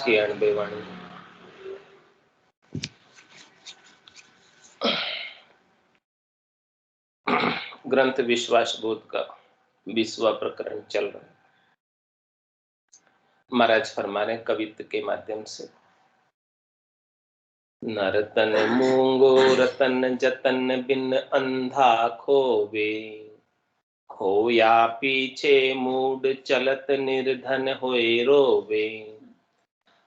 की 98 वाणी। ग्रंथ विश्वास बोध का 20वां प्रकरण चल रहा है। महाराज फरमा रहे कवित्व के माध्यम से, नरतन मूंगो रतन जतन बिन अंधा खोवे, खोया पीछे मूड चलत निर्धन होए रोवे,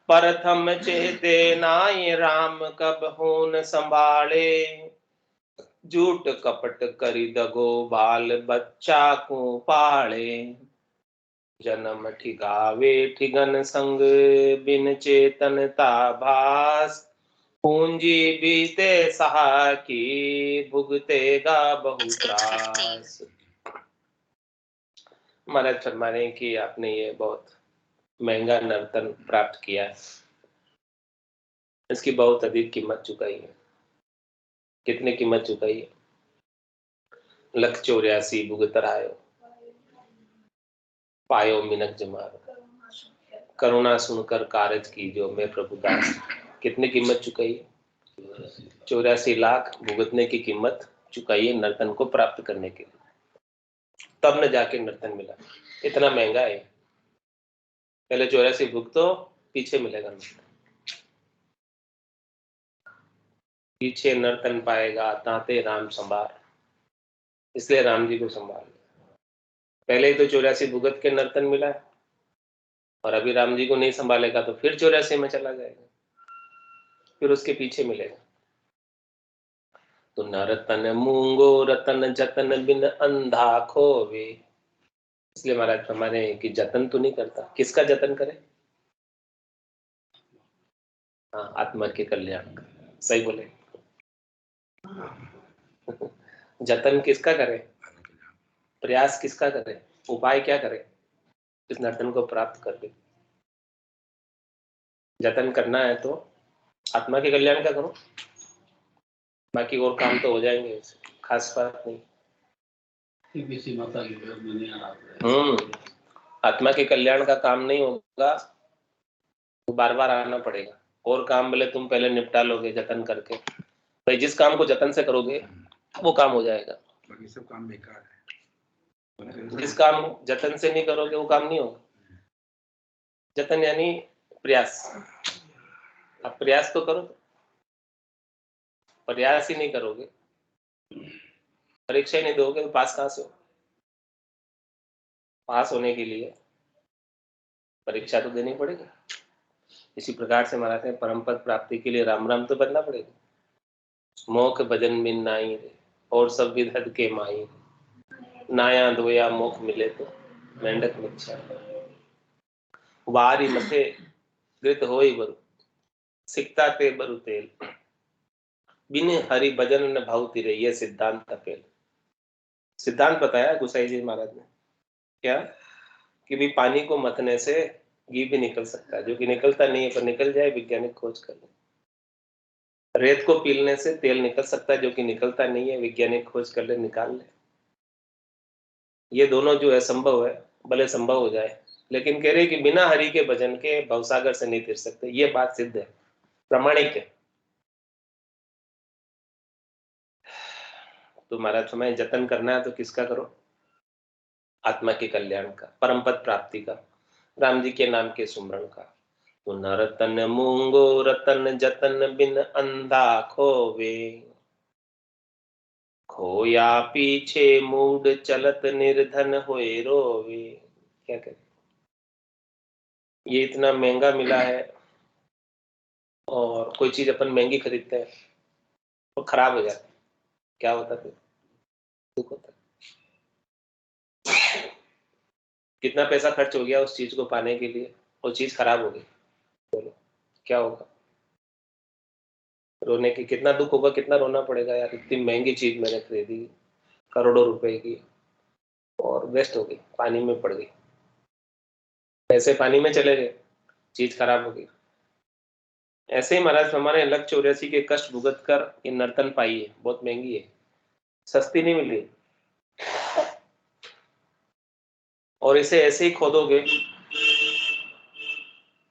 प्रथम चेते नाय राम कब होन संभाले, झूठ कपट करी दगो बाल बच्चा को पाले, जन्म ठिगावे ठिगन संग बिन चेतनता भास, पूंजी बीते सहा की भुगतेगा बहु त्रास। महाराज फरमा रहे कि आपने ये बहुत महंगा नर्तन प्राप्त किया है, इसकी बहुत अधिक कीमत चुकाई है। कितनी कीमत चुकाई है? 184 भुगतर आयो, पायो मिनक जमार, करुणा सुनकर कारज की जो मैं प्रभु दास। कितनी कीमत चुकाई है? 84 लाख भुगतने की कीमत चुकाई है नर्तन को प्राप्त करने के लिए, तब न जाके नर्तन मिला। इतना महंगा है। पहले 84 भुगतो, पीछे मिलेगा नर्तन। पीछे नर्तन पाएगा ताते राम संभार, इसलिए राम जी को संभाल। पहले ही तो 84 भुगत के नर्तन मिला है, और अभी राम जी को नहीं संभालेगा तो फिर 84 में चला जाएगा, फिर उसके पीछे मिलेगा। तो नरतन मूंगो रतन जतन बिन अंधा खोवे, इसलिए महाराज हमारे कि जतन तो नहीं करता। किसका जतन करे? हाँ, आत्मा के कल्याण का। सही बोले। जतन किसका करे? प्रयास किसका करे? उपाय क्या करे इस नर्तन को प्राप्त करके? जतन करना है तो आत्मा के कल्याण का करो, बाकी और काम तो हो जाएंगे, खास बात नहीं। आत्मा के कल्याण का काम नहीं होगा तो बार बार आना पड़ेगा। और काम भले तुम पहले निपटा लोगे जतन करके, भाई जिस काम को जतन से करोगे वो काम हो जाएगा, बाकी सब काम बेकार है। जिस काम जतन से नहीं करोगे वो काम नहीं होगा। जतन यानी प्रयास। अब प्रयास तो करो, प्रयास ही नहीं करोगे, परीक्षा ही नहीं दोगे तो पास कहां से हो? पास होने के लिए परीक्षा तो देनी पड़ेगी। इसी प्रकार से महाराज हैं परम पद प्राप्ति के लिए राम राम तो बनना पड़ेगा। मोख भजन बिन नाई रे, और सब विधद के माई रे, नाया धोया मोख मिले तो मेंढक मिच्छा, वारी मथे कृत होई बरु, सिकता ते बरु तेल, बिन हरि भजन न भावती रे, ये सिद्धांत तपेल। सिद्धांत बताया गुसाई जी महाराज ने क्या, कि भी पानी को मथने से घी भी निकल सकता है, जो कि निकलता नहीं है पर निकल जाए, वैज्ञानिक खोज कर ले। रेत को पीलने से तेल निकल सकता है, जो कि निकलता नहीं है, वैज्ञानिक खोज कर ले, निकाल ले। ये दोनों जो है संभव है, भले संभव हो जाए, लेकिन कह रहे कि बिना हरि के भजन के भवसागर से नहीं तिर सकते। ये बात सिद्ध है, प्रमाणिक है। तो महाराज समय जतन करना है तो किसका करो? आत्मा के कल्याण का, परम पद प्राप्ति का, राम जी के नाम के सुमरण का। तो नरतन मूंगो रतन जतन बिन अंधा खोवे, खोया पीछे मूड चलत निर्धन होए रोवे। क्या कहते, ये इतना महंगा मिला है, और कोई चीज अपन महंगी खरीदते हैं तो खराब हो जाती है, क्या होता है? दुख होता है। कितना पैसा खर्च हो गया उस चीज को पाने के लिए, वो चीज खराब हो गई, बोलो क्या होगा? रोने की, कितना दुख होगा, कितना रोना पड़ेगा यार, इतनी महंगी चीज मैंने खरीदी, करोड़ों रुपए की, और वेस्ट हो गई, पानी में पड़ गई, पैसे पानी में चले गए, चीज खराब हो गई। ऐसे ही महाराज हमारे 184 के कष्ट भुगत कर ये नर्तन पाई है, बहुत महंगी है, सस्ती नहीं मिली। और इसे ऐसे ही खोदोगे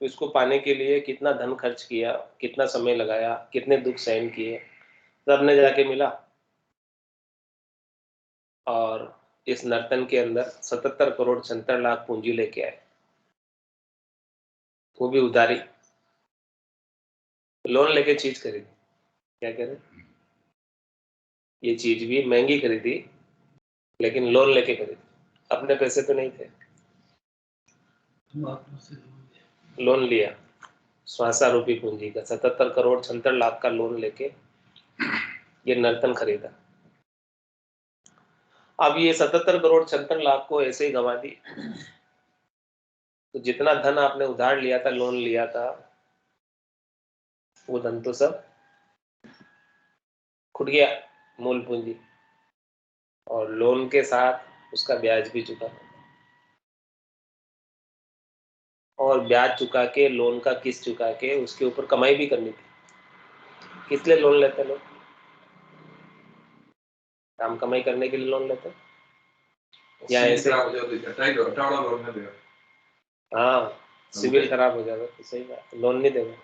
तो इसको पाने के लिए कितना धन खर्च किया, कितना समय लगाया, कितने दुख सहन किए, तब ने जाके मिला। और इस नर्तन के अंदर 77 करोड़ 76 लाख पूंजी लेके आए, वो भी उधारी, लोन लेके चीज खरीदी। क्या कह रहे, ये चीज भी महंगी खरीदी लेकिन लोन लेके खरीदी, अपने पैसे तो नहीं थे, लोन लिया स्वासा रूपी पूंजी का 77 करोड़ 76 लाख का लोन लेके ये नर्तन खरीदा। अब ये 77 करोड़ 76 लाख को ऐसे ही गंवा दी, तो जितना धन आपने उधार लिया था, लोन लिया था, वो धन तो सब खुट गया, मूल पूंजी, और लोन के साथ उसका ब्याज भी चुका, और ब्याज चुका के, लोन का किस्त चुका के, उसके ऊपर कमाई भी करनी थी। किस लिए लोन लेते लोग? काम कमाई करने के लिए लोन लेते, या ऐसे? हाँ, सिविल खराब हो जाएगा तो सही बात, लोन नहीं देगा।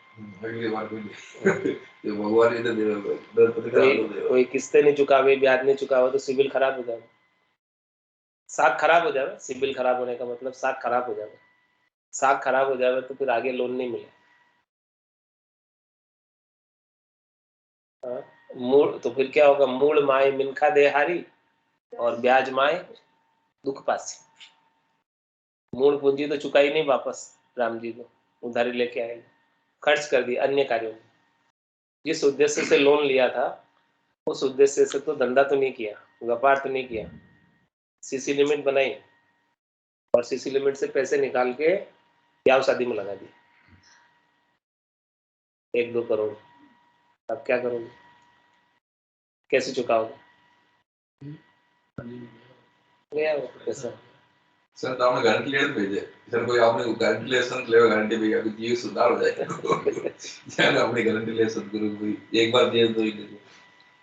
कोई किस्तें नहीं चुकावे, ब्याज नहीं चुकावे तो सिविल खराब हो जाएगा, साख खराब हो जाएगा। सिविल खराब होने का मतलब साख खराब हो जाएगा, साख खराब हो जाएगा तो फिर आगे लोन नहीं मिले। हाँ, मूल तो फिर क्या होगा, मूल माए मिनखा देहारी और ब्याज माए दुख पासी। मूल पूंजी तो चुकाई नहीं वापस, राम जी को उधारी लेके आए, खर्च कर दी अन्य कार्यों में। जिस उद्देश्य से लोन लिया था उस उद्देश्य से तो धंधा तो नहीं किया, व्यापार तो नहीं किया, सीसी लिमिट बनाई और सीसी लिमिट से पैसे निकाल के ब्याह शादी में लगा दिए 1-2 करोड़। अब क्या करोगे, कैसे चुकाओगे? गया वो पैसा। सर तो आपने गारंटी लेटर भेजे सर, कोई आपने गारंटी लेसन ले, गारंटी भी अभी जीव सुधार हो जाएगा यार अपनी गारंटी ले सदगुरु भाई एक बार दे दो ही दे।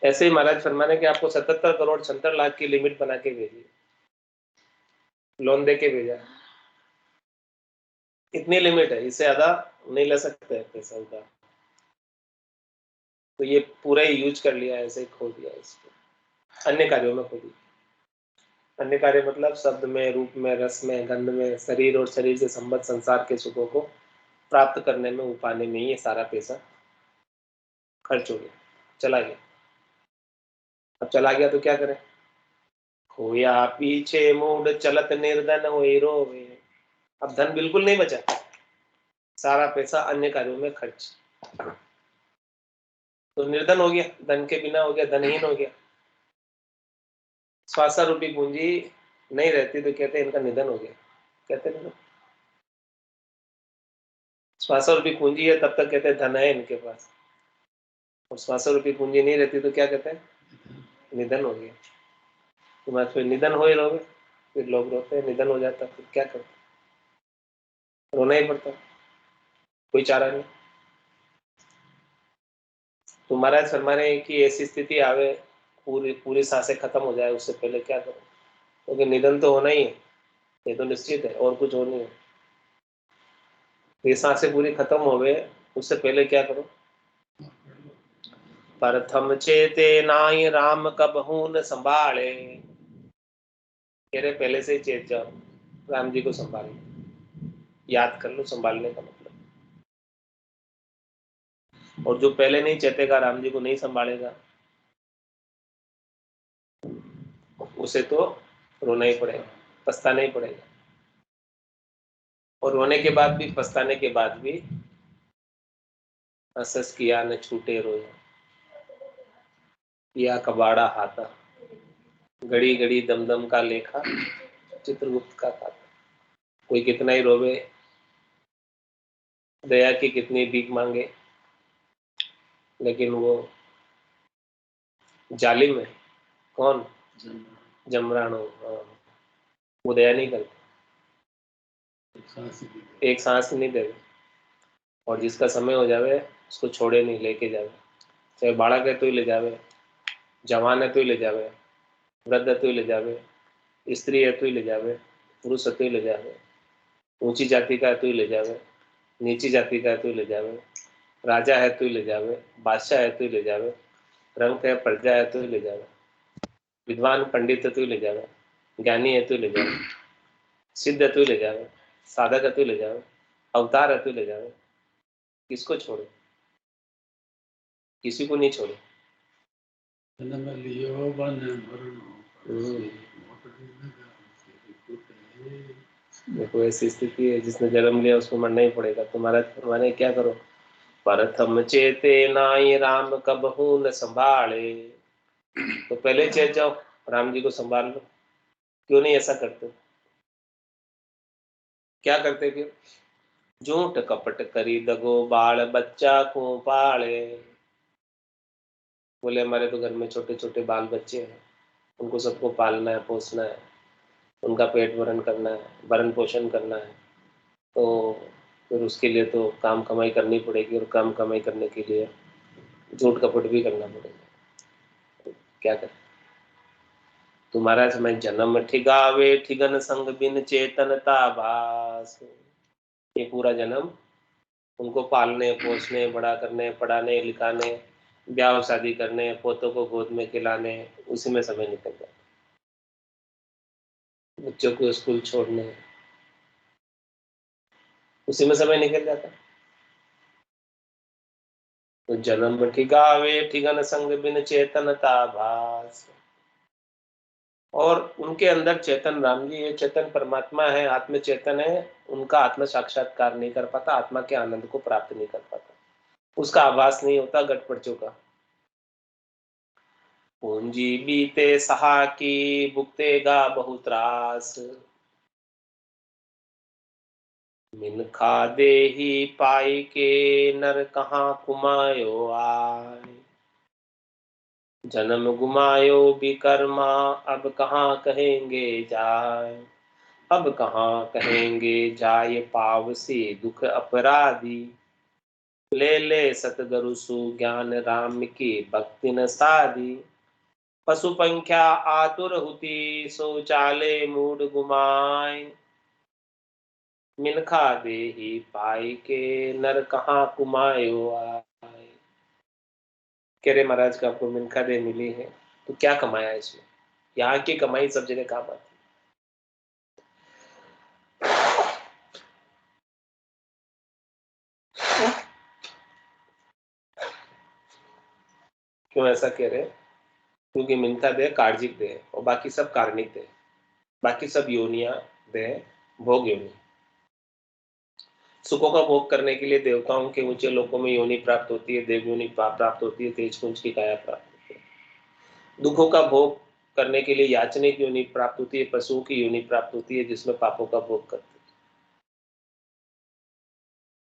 ऐसे ही महाराज फरमाने कि आपको 77 करोड़ 76 लाख की लिमिट बना के भेजी, लोन दे के भेजा, इतनी लिमिट है, इससे ज्यादा नहीं ले सकते पैसा उधार। तो ये पूरा ही यूज कर लिया, ऐसे ही खो दिया इसको, अन्य कार्यों में खो दिया। अन्य कार्य मतलब शब्द में, रूप में, रस में, गंध में, शरीर और शरीर से संबद्ध संसार के सुखों को प्राप्त करने में, उपाने में ये सारा पैसा खर्च हो गया, चला गया। अब चला गया तो क्या करें? खोया पीछे मूड चलत निर्धन होई रोवे। अब धन बिल्कुल नहीं बचा, सारा पैसा अन्य कार्यों में खर्च, तो निर्धन हो गया, धन के बिना हो गया, धनहीन हो गया। स्वासा रूपी पूंजी नहीं रहती तो कहते इनका निधन हो गया, कहते नहीं? स्वासा रूपी पूंजी है तब तक कहते धन है इनके पास, और स्वासा रूपी पूंजी नहीं रहती तो क्या कहते हैं? निधन हो गया। तुम्हारे फिर निधन हो ही रहोगे, फिर लोग रोते हैं, निधन हो जाता फिर क्या करते, रोना ही पड़ता, कोई चारा नहीं। तो महाराज फरमा रहे हैं कि ऐसी स्थिति आवे, पूरी पूरी सांसें खत्म हो जाए, उससे पहले क्या करो, क्योंकि निधन तो होना ही है, ये तो निश्चित है, और कुछ हो नहीं है। ये सांसें पूरी खत्म हो गए, उससे पहले क्या करो? प्रथम चेते नाई राम कबहू न संभाले, कह रहे पहले से ही चेत जाओ, राम जी को संभाल, याद कर लो संभालने का मतलब। और जो पहले नहीं चेतेगा, राम जी को नहीं संभालेगा, उसे तो रोना ही पड़ेगा, पछताना ही पड़ेगा। और रोने के बाद भी, पछताने के बाद भी, हंस किया न छूटे रोया, किया कबाड़ा हाथा, घड़ी घड़ी दमदम का लेखा, चित्रगुप्त का खाता। कोई कितना ही रोवे, दया की कितनी भीख मांगे, लेकिन वो जालिम है। कौन? जमरानो। वो दया नहीं करते, एक सांस नहीं देवे, और जिसका समय हो जावे उसको छोड़े नहीं, लेके जावे, चाहे बालक है तो ही ले जावे, जवान है तो ही ले जावे, वृद्ध है तो ही ले जावे, स्त्री है तो ही ले जावे, पुरुष है तो ही ले जावे, ऊंची जाति का है तो ही ले जावे, नीची जाति का है तो ले जावे, राजा है तो ले जावे, बादशाह है तो ले जावे, रंग है प्रजा है तो ले जावे, विद्वान पंडित है तो ले जावे, ज्ञानी है तो ले जावे, सिद्ध है तो ले जावे, साधक है तो ले जावे, अवतार है तो ले जावे। किसको छोड़े? किसी को नहीं छोड़े। देखो ऐसी स्थिति है, जिसने जन्म लिया उसको मरना ही पड़ेगा। तुम्हारा तुम्हारे क्या करो? प्रथम चेते नाई राम कबहू न संभाले। तो पहले चेत जाओ, राम जी को संभाल लो। क्यों नहीं ऐसा करते? क्या करते फिर? झूठ कपट करी दगो बाल बच्चा को पाले। बोले हमारे तो घर में छोटे छोटे बाल बच्चे हैं, उनको सबको पालना है, पोसना है, उनका पेट भरण करना है, भरण पोषण करना है। तो फिर उसके लिए तो काम कमाई करनी पड़ेगी, और काम कमाई करने के लिए झूठ कपट भी करना पड़ेगा। क्या करें? तुम्हारा समय जन्म ठिगावे ठिगन संग बिन चेतनता भास। ये पूरा जन्म उनको पालने पोसने बड़ा करने पढ़ाने लिखाने ब्याह शादी करने पोतों को गोद में खिलाने, उसी में समय निकल जाता। बच्चों को स्कूल छोड़ने, उसी में समय निकल जाता। तो जन्म ठिगावे ठिगन संग बिन चेतनता भास। और उनके अंदर चेतन राम जी, ये चेतन परमात्मा है, आत्म चेतन है, उनका आत्म साक्षात्कार नहीं कर पाता, आत्मा के आनंद को प्राप्त नहीं कर पाता, उसका आभास नहीं होता घट पड़ चुका। पूंजी बीते सहा की भुगतेगा बहुत त्रास। मिनखा दे ही पाई के नर कहाँ कुमायो आय। जन्म गुमायो विकर्मा अब कहाँ कहेंगे जाय। अब कहाँ कहेंगे जाय पाव से दुख अपराधी। ले ले सतगुरु सुज्ञान राम की भक्ति न साधी। पशु पंख्या आतुर हुती शौचाले मूड गुमाय। मिनखा दे ही पाई के नर कहाँ कुमायो आय। कह रहे महाराज का आपको मिनखा दे मिली है तो क्या कमाया इसमें? यहाँ की कमाई सब जगह काम आती। क्यों ऐसा कह रहे? क्योंकि मिनखा दे कार्जिक दे और बाकी सब कार्मिक दे, बाकी सब योनिया दे, भोग योनि। सुखों का भोग करने के लिए देवताओं के ऊंचे लोकों में योनि प्राप्त होती है, देव योनि प्राप्त होती है, तेज कुंज की काया प्राप्त होती है। दुखों का भोग करने के लिए याचनिक योनि प्राप्त होती है, पशुओं की योनि प्राप्त होती है जिसमें पापों का भोग करते हैं।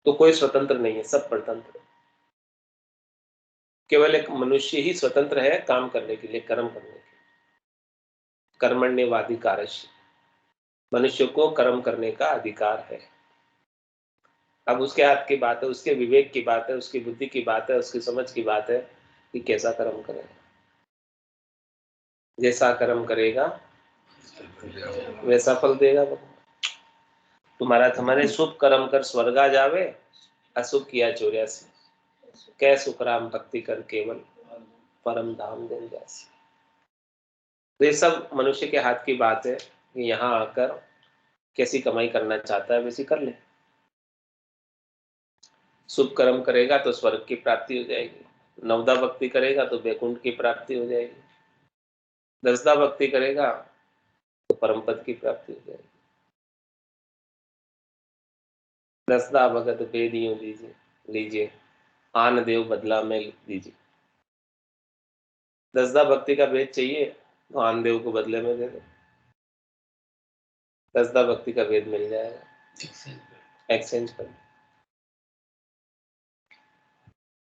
तो कोई स्वतंत्र नहीं है, सब परतंत्र है। केवल एक मनुष्य ही स्वतंत्र है काम करने के लिए, कर्म करने के लिए। कर्मण्यवाधिकारस्य, मनुष्य को कर्म करने का अधिकार है। अब उसके हाथ की बात है, उसके विवेक की बात है, उसकी बुद्धि की बात है, उसकी समझ की बात है कि कैसा कर्म करेगा। जैसा कर्म करेगा वैसा फल देगा। तुम्हारा तुम्हारे शुभ कर्म कर स्वर्गा जावे, अशुभ किया 84 कै सुख राम भक्ति कर केवल परम धाम दिन जैसे। तो ये सब मनुष्य के हाथ की बात है कि यहाँ आकर कैसी कमाई करना चाहता है वैसी कर ले। शुभ कर्म करेगा तो स्वर्ग की प्राप्ति हो जाएगी, नवदा भक्ति करेगा तो बैकुंठ की प्राप्ति हो जाएगी, दसदा भक्ति करेगा तो परम पद की प्राप्ति हो जाएगी। दसदा भगत भेद यूं दीजिए लीजिए, आन देव बदला में दीजिए। दसदा भक्ति का भेद चाहिए तो आन देव को बदले में दे दो, दसदा भक्ति का भेद मिल जाएगा, एक्सचेंज कर।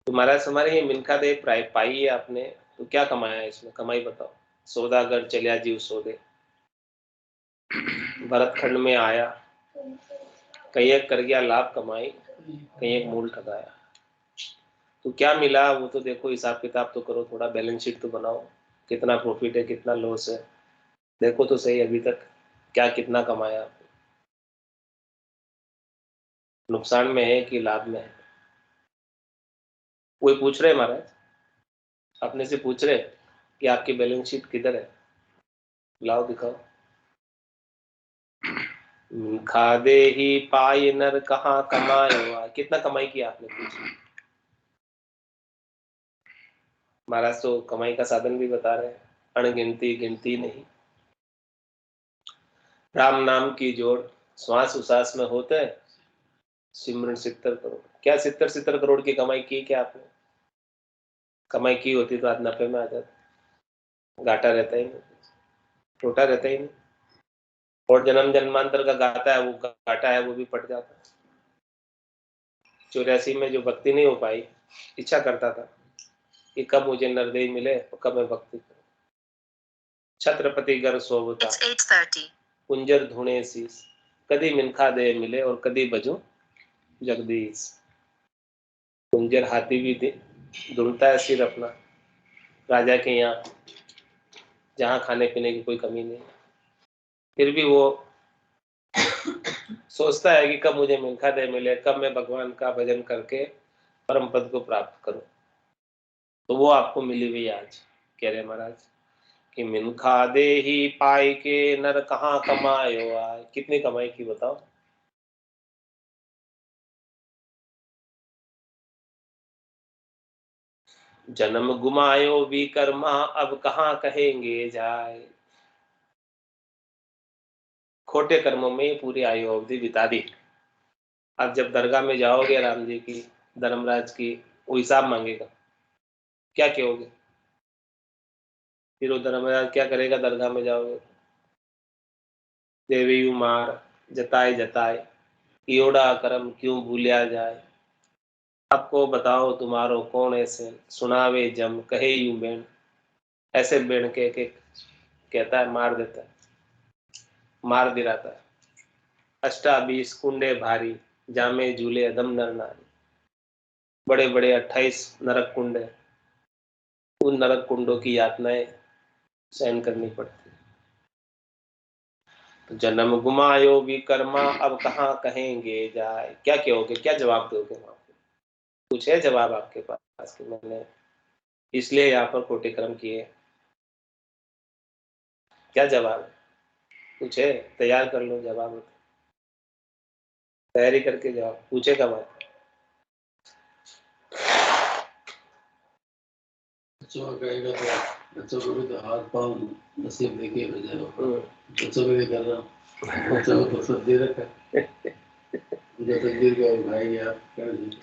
तुम्हारा हमारे ये मिनखा दे पाई है आपने, तो क्या कमाया है इसमें? कमाई बताओ। सौदागर चलिया जीव सौदे, भरतखंड में आया, कहीं एक कर गया लाभ कमाई, कहीं एक मूल ठगाया। तो क्या मिला वो तो देखो, हिसाब किताब तो करो, थोड़ा बैलेंस शीट तो बनाओ, कितना प्रॉफिट है कितना लॉस है, देखो तो सही अभी तक क्या कितना कमाया। नुकसान में है कि लाभ में है? कोई पूछ रहे महाराज, अपने से पूछ रहे कि आपकी बैलेंस शीट किधर है, लाओ दिखाओ। खादे ही पाए नर कहाँ कमाए, कितना कमाई किया आपने, पूछ। महाराज तो कमाई का साधन भी बता रहे हैं, अणगिनती गिनती नहीं। राम नाम की जोड़ श्वास उसास में होते हैं, सिमरन 70 करोड़। क्या 70 करोड़ की कमाई की क्या आपने? कमाई की होती तो आज नफे में आ जाता, घाटा रहता ही नहीं, छोटा रहता ही नहीं। और जन्म जन्मांतर का घाटा है, वो घाटा है वो भी पट जाता। 84 में जो भक्ति नहीं हो पाई, इच्छा करता था कि कब मुझे नरदेव मिले और कब मैं भक्ति करूं। छत्रपति घर सोवता कुंजर धुणे शीस, कदी मिनखा दे मिले और कदी बजो जगदीश। कुंजर हाथी भी ढूंढता है सिर अपना, राजा के यहाँ जहाँ खाने पीने की कोई कमी नहीं, फिर भी वो सोचता है कि कब मुझे मिल्खा दे मिले, कब मैं भगवान का भजन करके परम पद को प्राप्त करूं। तो वो आपको मिली हुई आज, कह रहे महाराज कि मिल्खा दे ही पाई के नर कहाँ कमायो आय। कितनी कमाई की बताओ? जन्म गुमायो भी कर्मा, अब कहाँ कहेंगे जाए। खोटे कर्मों में पूरी आयु अवधि बिता दी। अब जब दरगाह में जाओगे राम जी की, धर्मराज की, वो हिसाब मांगेगा, क्या कहोगे? फिर वो धर्मराज क्या करेगा? दरगाह में जाओगे, देवी मार जताए जताए, योड़ा कर्म क्यों भूलिया जाए। आपको बताओ तुम्हारो कौन ऐसे, सुनावे जम कहे यूं बेन। ऐसे बेन के कहता है, मार देता है, मार दिलाता है। अष्टाबीस कुंडे भारी, जामे झूले अदम नर नारी। बड़े बड़े 28 नरक कुंड है, उन नरक कुंडों की यातनाएं सहन करनी पड़ती है। तो जन्म गुमायो भी कर्मा, अब कहाँ कहेंगे जाए। क्या कहोगे, क्या जवाब दोगे वहां पे? कुछ है जवाब आपके पास कि मैंने इसलिए यहाँ पर कोटि कर्म किए? क्या जवाब है? कुछ है? तैयार कर लो जवाब, तैयारी करके जवाब पूछेगा मैं। बच्चों का कहेगा तो बच्चों को भी तो हाथ पाँव नसीब देके भेजा, बच्चों को भी कर रहा हूँ, बच्चों को तो सब दे रखा है, उनका तकदीर का भाई आप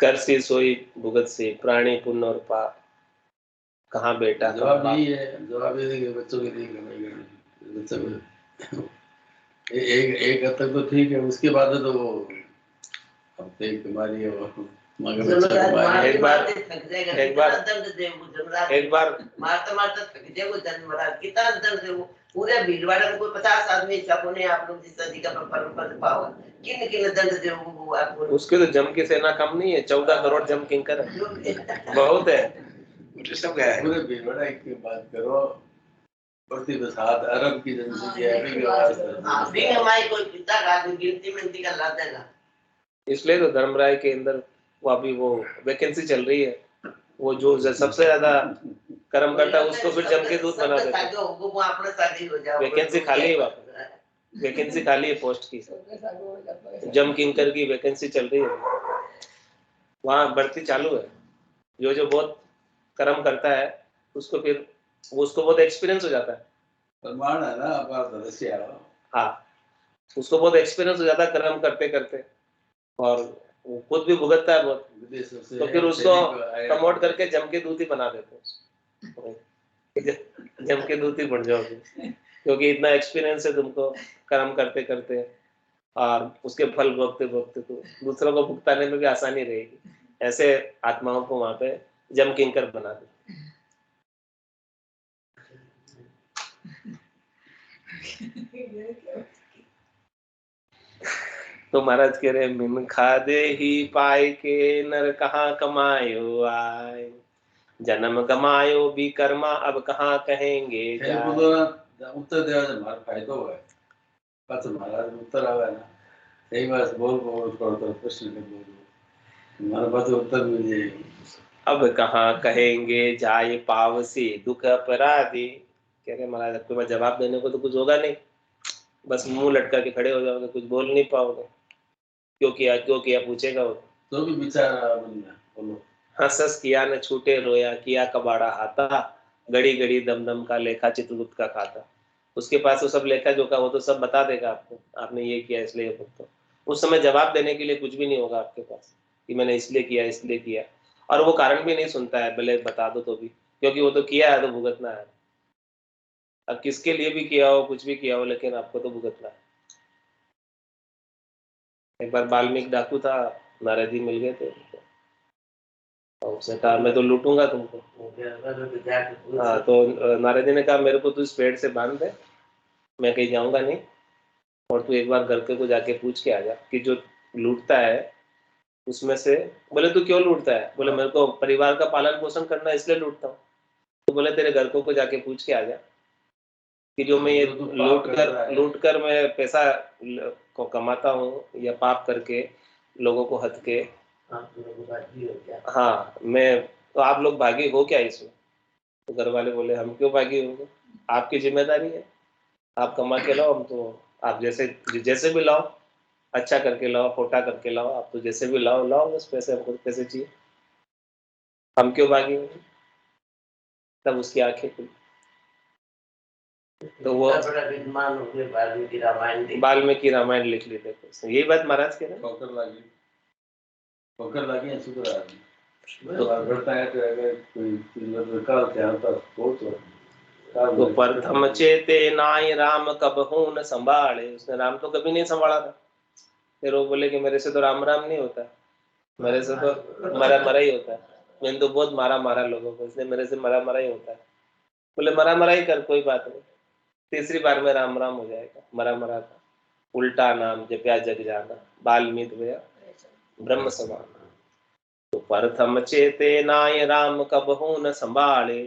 कर सी सोई भुगत से, प्राणी पुण्य और पाप, कहाँ बेटा जवाब यही है। जवाब ये देंगे बच्चों के लिए कमाई करनी, बच्चों को एक हद तक तो ठीक है, उसके बाद तो वो अब देख तुम्हारी एक बार मारता मारता थक जाएगा जन्मराज, कितना दर्द है वो। पूरे भीड़भाड़ में कोई 50 आदमी सपने आप लोग जिस सदी का परम पावा, किन किन दंड दे वो आपको। उसके तो जम की सेना कम नहीं है, 14 करोड़ जम किंकर है, बहुत है। सब गया है। पूरे भीड़भाड़ की बात करो, 7 अरब की जनसंख्या है, हमारी कोई पिता का गिनती मिनती का ला देगा। इसलिए तो धर्मराय के अंदर वो अभी वो वैकेंसी चल रही है, वो जो सबसे ज्यादा कर्म करता है उसको फिर जम के दूत बना देता है। वैकेंसी खाली है, वैकेंसी खाली है पोस्ट की, जम किंकर की वैकेंसी चल रही है, वहाँ भर्ती चालू है। जो जो बहुत कर्म करता है उसको फिर उसको बहुत एक्सपीरियंस हो जाता है, प्रमाण है ना। हाँ, उसको बहुत एक्सपीरियंस हो जाता है कर्म करते करते, और वो खुद भी भुगतता है बहुत, तो फिर उसको प्रमोट करके जम के दूत ही बना देते हैं। जम के दूत ही बन जाओगे, क्योंकि इतना एक्सपीरियंस है तुमको कर्म करते करते, और उसके फल भोगते भोगते तो दूसरों को भुगताने में भी आसानी रहेगी। ऐसे आत्माओं को वहां पे जम किंकर बना दे। तो महाराज कह रहे मिन खादे ही पाए के नर कहाँ कमायो आय, जन्म गमायो भी कर्मा, अब कहाँ कहेंगे जाए। उत्तर देवा फायदो है, पाच महाराज उत्तर आवे ना, एक बार बोल थोड़ा प्रश्न कर बोल, हमारा बात उत्तर मिल जाएगी। अब कहाँ कहेंगे जाए पावसी दुख अपराधी। कह रहे महाराज आपके पास जवाब देने को तो कुछ होगा नहीं, बस मुंह लटका के खड़े हो जाओगे, कुछ बोल नहीं पाओगे। क्यों किया पूछेगा वो। तो भी विचार मन में बोलो। हंस हंस किया न छूटे रोया, किया कबाड़ा हाथा, घड़ी घड़ी दम दम का लेखा चित्रगुप्त का खाता। उसके पास तो सब लेखा जोखा वो तो सब बता देगा आपको, आपने ये किया इसलिए ये भुगतो। उस समय जवाब देने के लिए कुछ भी नहीं होगा आपके पास कि मैंने इसलिए किया, और वो कारण भी नहीं सुनता है भले बता दो तो भी, क्योंकि वो तो किया है तो भुगतना है। अब किसके लिए भी किया हो, कुछ भी किया हो, लेकिन आपको तो भुगतना है। एक बार वाल्मीकि डाकू था, नारद जी मिल गए थे उनको, और उसने कहा मैं तो लूटूंगा तुमको। हाँ, तो नारद जी ने कहा मेरे को तू इस पेड़ से बांध दे, मैं कहीं जाऊंगा नहीं, और तू एक बार घर के को जाके पूछ के आ जा कि जो लूटता है उसमें से। बोले तू क्यों लूटता है? बोले मेरे को परिवार का पालन पोषण करना है इसलिए लूटता हूँ। तो बोले तेरे घर को जाके पूछ के आ जा कि जो मैं ये लूट कर मैं पैसा को कमाता हूँ या पाप करके लोगों को हथ के, हाँ मैं, तो आप लोग भागी हो क्या इसमें? तो घर वाले बोले हम क्यों भागी होंगे, आपकी जिम्मेदारी है, आप कमा के लाओ, हम तो आप जैसे भी लाओ, अच्छा करके लाओ, खोटा करके लाओ, आप तो जैसे भी लाओ बस पैसे, हमको पैसे चाहिए, हम क्यों भागे होंगे। तब उसकी आंखें खुली। तो वो वाल्मीकि रामायण लिख ली। देखो यही बात महाराज कह रहे हैं। ठोकर लगी है शुक्र आदमी तो करता है, तो अगर कोई निकाल के आता तो प्रथम चेते नाय राम कबहू न संभाले। उसने राम तो कभी नहीं संभाला था। फिर वो बोले कि मेरे से तो राम नहीं होता, मेरे से तो मरा ही होता है, मैंने तो बहुत मारा लोगों को, इसलिए मेरे से मरा ही होता है। बोले मरा ही कर, कोई बात नहीं, तीसरी बार में राम हो जाएगा। मरा था, उल्टा नाम जप्या जग जाना, बाल्मीत भया ब्रह्म समान। तो प्रथम चेते नाय राम कबहू न संभाले,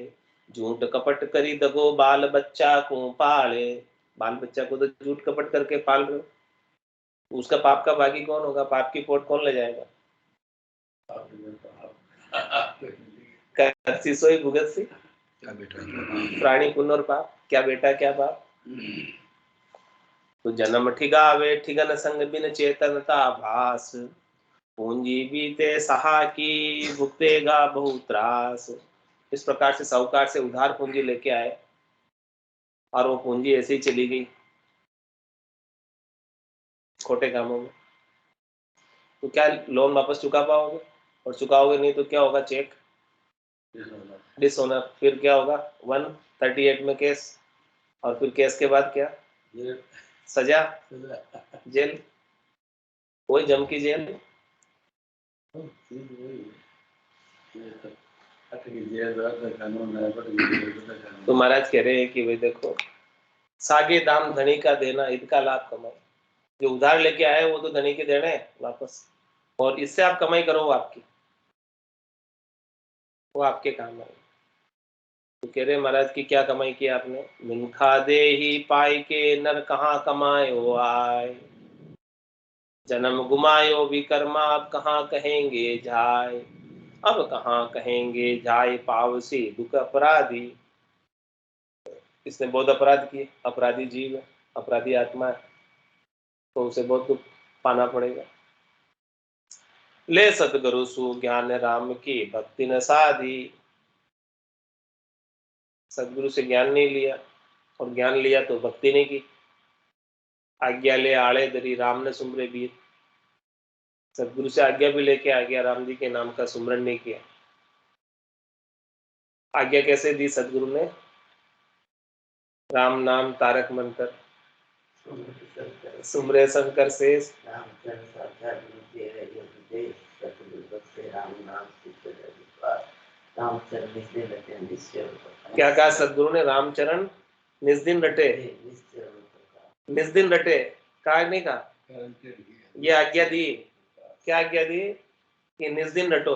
झूठ कपट करी दगो बाल बच्चा को पाले। बाल बच्चा को तो झूठ कपट करके पाल रहे हो, उसका पाप का भागी कौन होगा? पाप की पोट कौन ले जाएगा? करसी सोई भुगत सी, प्राणी पुण्य और पाप, क्या बेटा क्या बाप। तो जन्म ठिगावे ठिगन संग बिन चेतनता भास, पूंजी बीते सहा की भुगतेगा बहु त्रास। इस प्रकार से साहूकार से उधार पूंजी लेके आए और वो पूंजी ऐसे ही चली गई खोटे कामों में। तो क्या लोन वापस चुका पाओगे? और चुकाओगे नहीं तो क्या होगा? चेक डिसऑनर, फिर क्या होगा? 138 में केस, और फिर केस के बाद क्या? सजा, जेल, वही जम की जेल। तो महाराज कह रहे हैं कि भाई देखो, सागे दाम धनी का देना, इनका लाभ कमाओ। जो उधार लेके आए वो तो धनी के देने वापस, और इससे आप कमाई करो, वो आपके काम आए। तो कह रहे महाराज की क्या कमाई की आपने? मिनखा दे ही पाई के नर कहाँ कमायो आय, जन्म गुमायो विकर्मा अब कहाँ कहेंगे जाय। अब कहाँ कहेंगे जाय पावसी दुख अपराधी। इसने बहुत अपराध किए, अपराधी जीव है, अपराधी आत्मा है, तो उसे बहुत दुख पाना पड़ेगा। ले सतगुरु सु ज्ञान राम की भक्ति न साधी। सदगुरु से ज्ञान नहीं लिया, और ज्ञान लिया तो भक्ति नहीं की। आज्ञा ले आड़े दरी राम ने सुमरे बीर। सदगुरु से आज्ञा भी लेके आ गया, राम जी के नाम का सुमरन नहीं किया। आज्ञा कैसे दी सदगुरु ने? राम नाम तारक मंत्र, सुमरे शंकर शेष। क्या कहा सदगुरु ने? रामचरण निज दिन रटे, निज दिन रटे, कहा नहीं कहा? ये आज्ञा दी। क्या आज्ञा दी? कि निज दिन रटो,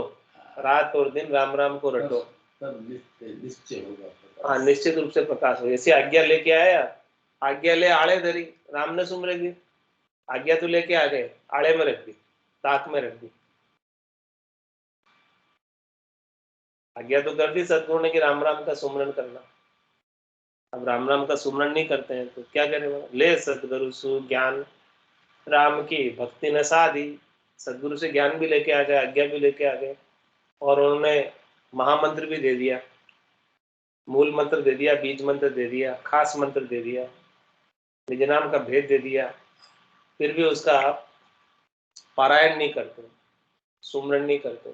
रात और दिन राम राम को रटो, निश्चय होगा। हाँ निश्चित रूप से प्रकाश हो। ऐसी आज्ञा लेके आया, आज्ञा ले आड़े धरी राम ने सुमरेगी, आज्ञा तो लेके आ गए, आड़े में रख दी, ताक में रख दी। आज्ञा तो कर दी सदगुरु ने कि राम राम का सुमरन करना। अब राम राम का सुमरन नहीं करते हैं तो क्या करें? ले सदगुरु सु ज्ञान राम की भक्ति न साधी। सदगुरु से ज्ञान भी लेके आ गए, आज्ञा भी लेके आ गए, और उन्होंने महामंत्र भी दे दिया, मूल मंत्र दे दिया, बीज मंत्र दे दिया, खास मंत्र दे दिया, निज नाम का भेद दे दिया। फिर भी उसका आप पारायण नहीं करते, सुमरन नहीं करते।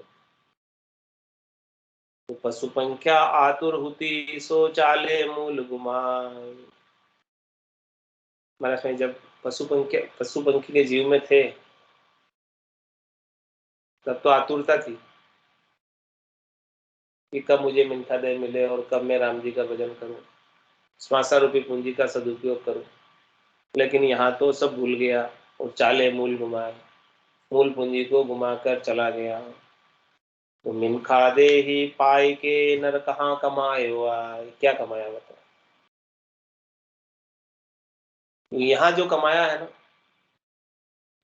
तो पशु पंख्या आतुर हुती सो चाले मूल गुमाए। महाराज में जब पशु पंखी के जीव में थे तब तो आतुरता थी कि कब मुझे मिठा दे मिले और कब मैं राम जी का भजन करूं, श्वासा रूपी पूंजी का सदुपयोग करूं। लेकिन यहाँ तो सब भूल गया और चाले मूल घुमाए, मूल पूंजी को घुमाकर चला गया। तो मिनखा दे ही पाई के नर कहाँ कमाए हुआ, क्या कमाया बताओ? तो यहाँ जो कमाया है ना,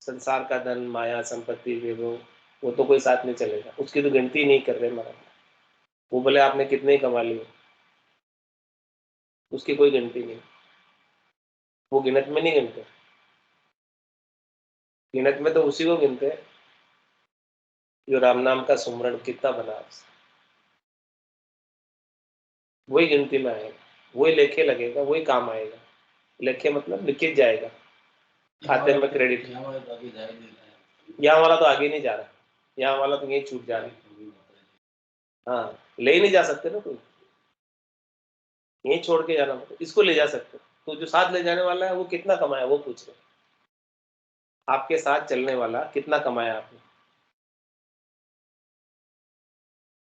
संसार का धन, माया, संपत्ति, वो तो कोई साथ नहीं चलेगा, उसकी तो गिनती नहीं कर रहे महाराज। वो भले आपने कितने ही कमा लिए, उसकी कोई गिनती नहीं, वो गिनत में नहीं गिनते। गिनत में तो उसी को गिनते हैं जो राम नाम का सुमरण कितना बना, वही गिनती में आएगा, वही लेखे लगेगा, वही काम आएगा। लेखे मतलब लिखे जाएगा, खाते में क्रेडिट। यहाँ वाला तो आगे नहीं जा रहा, यहाँ वाला तो यही छूट जा रहा है। हाँ, ले ही नहीं जा सकते ना कोई, यही छोड़ के जाना पड़ता। इसको ले जा सकते तो जो साथ ले जाने वाला है वो कितना कमाया वो पूछ रहे। आपके साथ चलने वाला कितना कमाया आपने?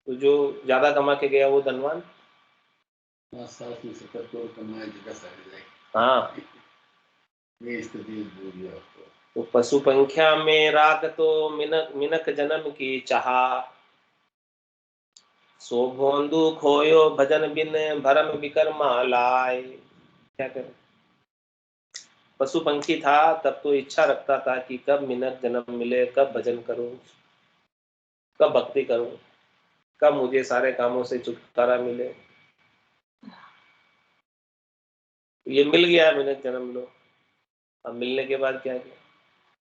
तो जो ज्यादा कमा के गया वो धनवान। हाँ, ये स्थिति तो पशु पंख्या में राग तो मिनक मिनक जन्म की चाहा, सो भोंदू खोयो भजन बिन भरम विकर्मा लाए। क्या करें? पशु पंखी था तब तो इच्छा रखता था कि कब मिनक जन्म मिले, कब भजन करूं, कब भक्ति करूं, कब मुझे सारे कामों से छुटकारा मिले। ये मिल गया मिनक जन्म लो। अब मिलने के बाद क्या किया?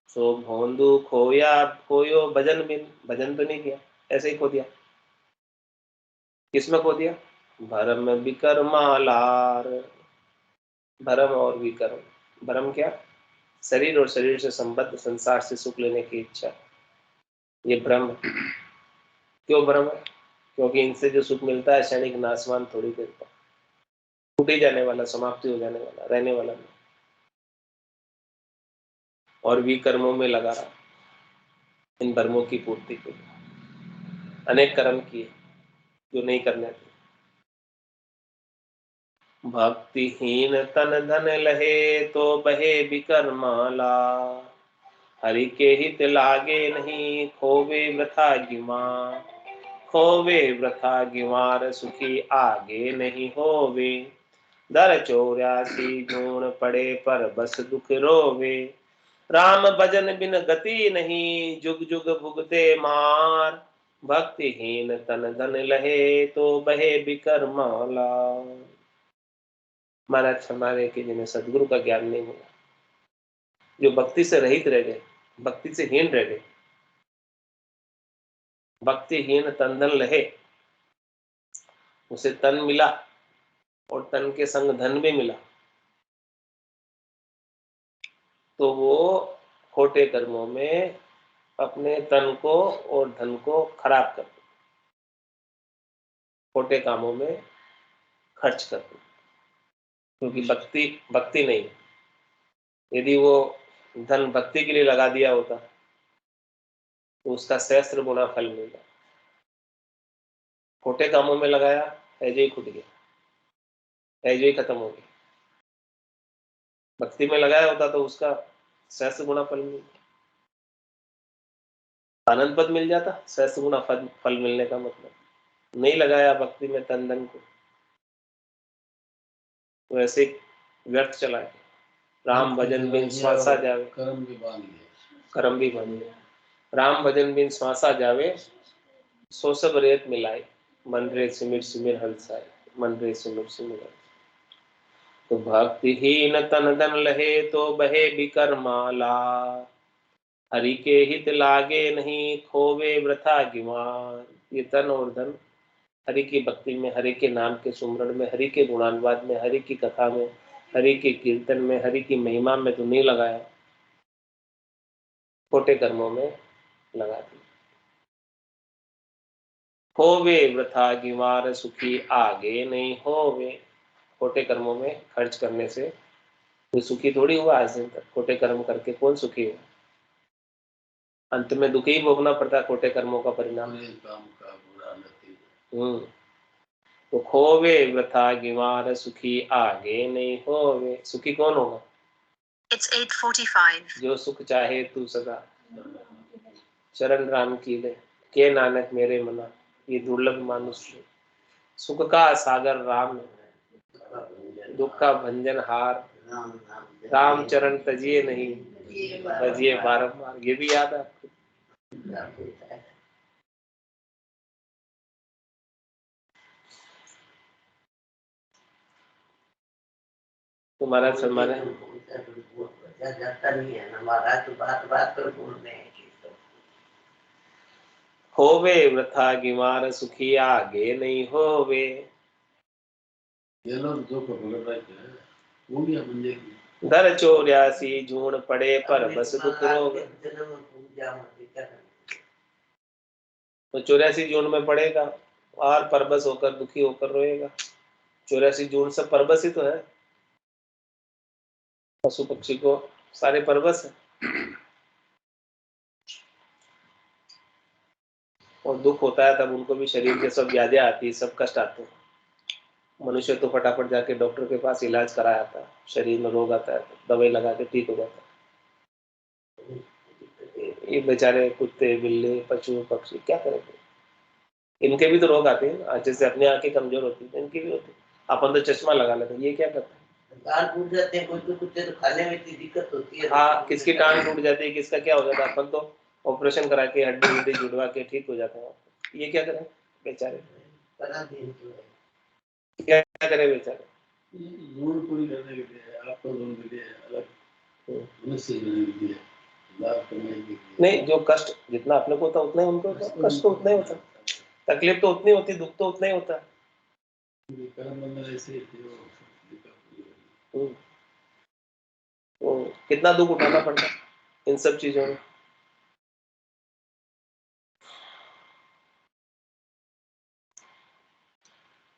सो भोंदू खोयो भजन बिन, भजन तो नहीं किया, ऐसे ही खो दिया। किसमें खो दिया? भरम विकर्मा लार। भरम और विकर्म, भरम क्या? शरीर और शरीर से संबद्ध संसार से सुख लेने की इच्छा, ये भ्रम। क्यों भ्रम है? क्योंकि इनसे जो सुख मिलता है क्षणिक, नाशवान, थोड़ी देर का, टूट ही जाने वाला, समाप्ति हो जाने वाला, रहने वाला नहीं। और विकर्मों में लगा रहा, इन भ्रमों की पूर्ति के लिए अनेक कर्म किए जो नहीं करने थे। भक्तिहीन तन धन लहे तो बहे विकर्माला, हरि के हित लागे नहीं खोवे वृथा गिमा, खोवे वृथा गिमार सुखी आगे नहीं होवे, दर 84 गुण पड़े पर बस दुख रोवे, राम भजन बिन गति नहीं जुग जुग भुगते मार, भक्तिहीन तन धन लहे तो बहे विकर्माला। महाराज हमारे कि जिन्हें सदगुरु का ज्ञान नहीं मिला, जो भक्ति से रहित रह गए, भक्ति से हीन रह गए, भक्तिहीन तन धन लहे, उसे तन मिला और तन के संग धन भी मिला, तो वो खोटे कर्मों में अपने तन को और धन को खराब कर दे, खोटे कामों में खर्च कर दे। क्योंकि भक्ति नहीं। यदि वो धन भक्ति के लिए लगा दिया होता तो उसका सहस्त्र गुना फल मिलता। खोटे कामों में लगाया, ऐसे ही खुद गया, ऐसे ही खत्म हो गया। भक्ति में लगाया होता तो उसका सहस्त्र गुना फल मिलता, आनंद पद मिल जाता। सहस्त्र गुना फल मिलने का मतलब नहीं लगाया भक्ति में तन धन को, तो ऐसे व्यर्थ चला गया, राम भजन बिन श्वासा जावे, कर्म भी बांध गए, करम भी बन गया। राम भजन बिन श्वासा जावे, सो सब रेत मिलाए, मन रे सिमिर सिमिर हंसाए, मन रे सिमिर सिमिर हंसाए। तो भक्तिहीन तन धन लहे, तो बहे बिकर माला, हरि के हित लागे नहीं, खोवे वृथा गिवान। ये तन और धन हरि की भक्ति में, हरि के नाम के सुमरण में, हरि के गुणानुवाद में, हरि की कथा में, हरि के कीर्तन में, हरि की महिमा में तो नहीं लगाया, खोटे कर्मों में लगा दी। होवे वृथा गिवार सुखी, आगे नहीं होवे। खोटे कर्मों में खर्च करने से कोई सुखी थोड़ी हुआ आज दिन तक। खोटे कर्म करके कौन सुखी हुआ? अंत में दुख ही भोगना पड़ता, खोटे कर्मों का परिणाम। बुरे काम का बुरा नतीजा। तो खोवे वृथा गिवार सुखी, आगे नहीं होवे। सुखी कौन होगा? It's 8:45. जो सुख चाहे तू सदा, चरण राम की ले, के नानक मेरे मना। ये दुर्लभ मानुष, सुख का सागर राम, दुख का भंजन हार, राम चरण तजिए नहीं, तजिए बारंबार। ये भी याद है आपको? तुम्हारा सम्मान है। जाता नहीं है ना महाराज, तो बात बात पर बोलते हैं कि तो होवे वृथा गिवार सुखी, आगे नहीं होवे। ये लोग जो को भगत रहे हैं, वो भी मंदिर में दर 84 जून पड़े, पर बस दुख रोग। जन्म पूजा मत कर। तो 84 जून में पड़ेगा और परबस होकर दुखी होकर रोएगा। 84 जून सब परबस ही तो है, पशु पक्षी को सारे परबस है। और दुख होता है तब उनको भी शरीर के सब यादें आती है, सब कष्ट आते हैं। मनुष्य तो फटाफट जाके डॉक्टर के पास इलाज कराया आता है, शरीर में रोग आता है तो दवाई लगा के ठीक हो जाता है। ये बेचारे कुत्ते बिल्ली पशु पक्षी क्या करेंगे? इनके भी तो रोग आते हैं। आज जैसे अपनी आंखें कमजोर होती है, इनकी भी होती है। अपन तो चश्मा लगा लेते हैं, ये क्या करता है? कान टूट जाते हैं, कोई कुत्ते तो खाने में इतनी दिक्कत होती है। हाँ, किसकी टांग टूट जाती है, किसका क्या हो जाता है। अपन तो ऑपरेशन करा के हड्डी वड्डी जुड़वा के ठीक हो जाता है। ये क्या करें बेचारे? क्या करे बेचारे? लोन पूरी करने के लिए, आपको लोन के लिए अलग मनुष्य बनने के लिए, लाभ कमाने के लिए नहीं, जो कष्ट जितना अपने को होता उतना ही उनको होता। कष्ट तो उतना ही होता, तकलीफ तो उतनी होती, दुख तो उतना ही होता है। कर्म बंधन ऐसे ही थे वो। तो कितना दुख उठाना पड़ता है इन सब चीजों में।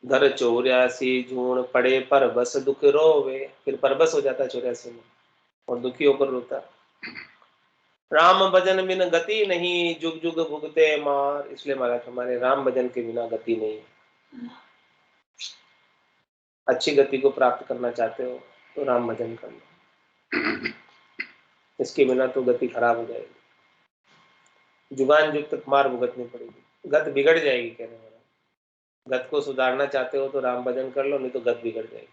धर 84 जून पड़े, पर बस दुख रोवे। फिर परबस हो जाता है 84 में और दुखी होकर रोता। राम भजन बिन गति नहीं, जुग जुग भुगते मार। इसलिए महाराज हमारे राम भजन के बिना गति नहीं। अच्छी गति को प्राप्त करना चाहते हो तो राम भजन करना, इसके बिना तो गति खराब हो जाएगी। जुगान युक्त मार भुगतनी पड़ेगी, गत बिगड़ जाएगी। कह रहे हैं गत को सुधारना चाहते हो तो राम भजन कर लो, नहीं तो गत बिगड़ जाएगी।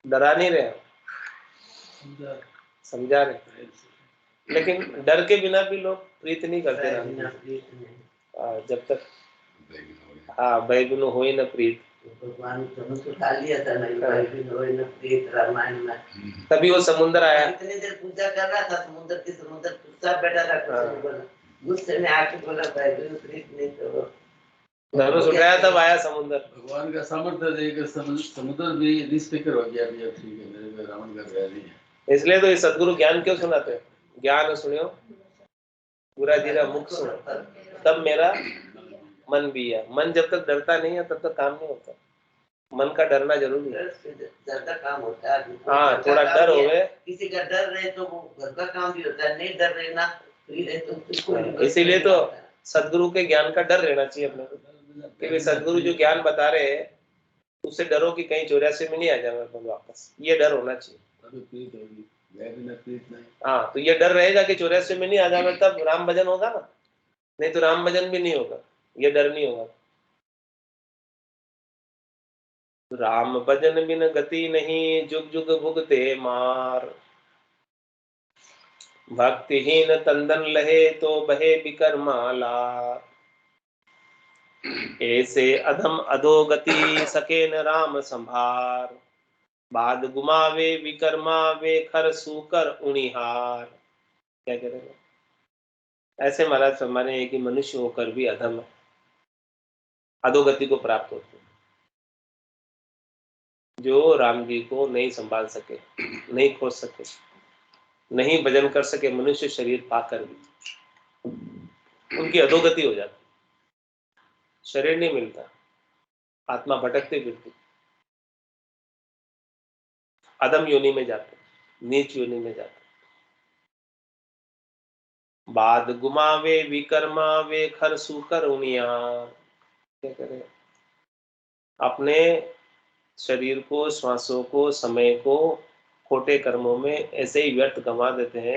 डरा नहीं रहे, समझा रहे। लेकिन डर के बिना भी लोग प्रीत नहीं करते राम। जब तक भय बिनु होई न प्रीत, भगवान धनुष उठा लिया था नहीं, भय बिनु होई न प्रीत रामायण में। तभी वो समुद्र आया। इतनी देर पूजा कर रहा था, समुद्र की समुद्र चुपचाप बैठा था, कुछ नहीं बोला। गुस्से में आके बोला भय बिनु प्रीत नहीं तो धनुष उठाया तब आया समुद्र। भगवान का सामर्थ्य देकर समुद्र भी निस्फिक्र हो गया। अभी ठीक है, मेरे में रावण का भय नहीं है। इसलिए तो ये सदगुरु ज्ञान क्यों सुनाते हैं? ज्ञान सुनियो पूरा धीरा मुख सुनो, तब मेरा मन भी है। मन जब तक डरता नहीं है तब तक काम नहीं होता। मन का डरना जरूरी है। ज्यादा काम होता है। हाँ, थोड़ा डर हो गए। किसी का डर रहे तो वो घर का काम भी होता है, नहीं डर रहे ना फ्री रहे तो इसीलिए तो सदगुरु के ज्ञान का डर रहना चाहिए अपने को, क्योंकि सदगुरु जो ज्ञान बता रहे हैं उससे डरो कि कहीं 84 में नहीं आ जाएगा अपन वापस। ये डर होना चाहिए। हाँ, तो ये डर रहेगा कि 84 में नहीं आ जाएगा, तब राम भजन होगा ना, नहीं तो राम भजन भी नहीं होगा। ये डर नहीं होगा। राम भजन बिन गति नहीं, जुग जुग भुगते मार। भक्तिहीन तंदन लहे, तो बहे विकर्माला। ऐसे अधम अधोगति, सके न राम संभार। बाद गुमावे विकर्मावे, खर सूकर उणिहार। क्या कह रहे हैं? ऐसे महाराज फरमाने हैं कि मनुष्य होकर भी अधम है, अधोगति को प्राप्त होते हैं, जो राम जी को नहीं संभाल सके, नहीं खोज सके, नहीं भजन कर सके, मनुष्य शरीर पाकर भी उनकी अधोगति हो जाती, शरीर नहीं मिलता, आत्मा भटकती फिरती, अधम योनि में जाते, नीच योनि में जाते। बाद गुमावे विकर्मावे, खर सूकर उनिया। क्या करें? अपने शरीर को, श्वासों को, समय को खोटे कर्मों में ऐसे ही व्यर्थ गंवा देते हैं।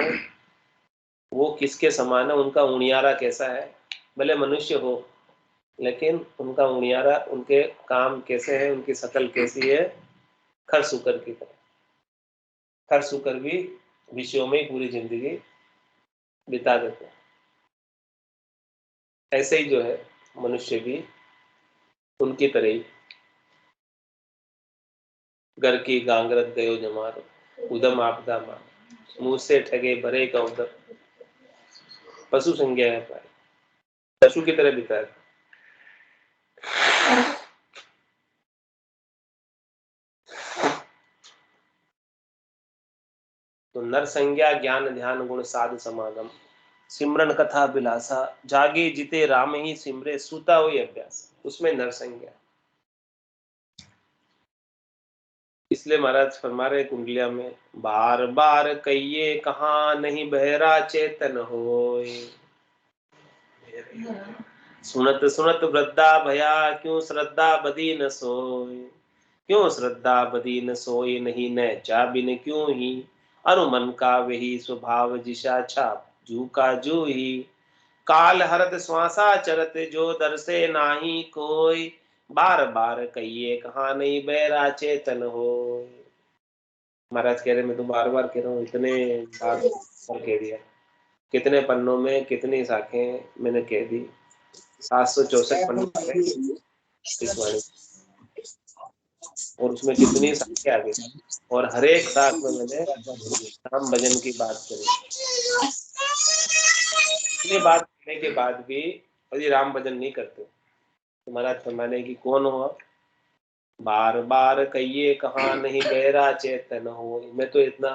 वो किसके समान है? उनका उनियारा कैसा है? भले मनुष्य हो, लेकिन उनका उनियारा, उनके काम कैसे है, उनकी शकल कैसी है? खर सूकर की तरह। खर सूकर भी विषयों में पूरी जिंदगी बिता देते हैं। ऐसे ही जो है मनुष्य भी उनकी तरह ही। घर की गांगरत गयो जमार, उदम आपदा मार। मुंह से ठगे भरे का उदर, पशु संज्ञा है पाए, पशु की तरह बिताए। तो नर संज्ञा ज्ञान ध्यान गुण साध समागम, सिमरन कथा बिलासा, जागे जिते राम ही सिमरे, सूता हुई अभ्यास, उसमें नर संज्ञा। इसलिए महाराज फरमा रहे कुंडलिया में, बार बार कहिए कहा नहीं बहरा चेतन होय। सुनत सुनत वृद्धा भया, क्यों श्रद्धा बदी न सोय। क्यों श्रद्धा बदी न सोय, नहीं न चा बिन क्यों ही। अनुमन का वही स्वभाव, जिशा छाप जू का जू ही। काल हरत श्वासा चरत, जो दर्शे नाही कोई। बार बार कहिए कहा नहीं बहरा चेतन हो। महाराज कह रहे, मैं तो बार बार कह रहा हूँ, इतने बार कह दिया, कितने पन्नों में कितनी शाखें मैंने कह दी। 764 पन्ने इस वाणी, और उसमें कितनी शाखें आ गई, और हर एक शाख में मैंने राम भजन की बात करी। इतनी बात करने के बाद भी यदि राम भजन नहीं करते तो महाराज फरमाने की कौन हो आप? बार बार कहिए कहा नहीं बहरा चेतन हो। मैं तो इतना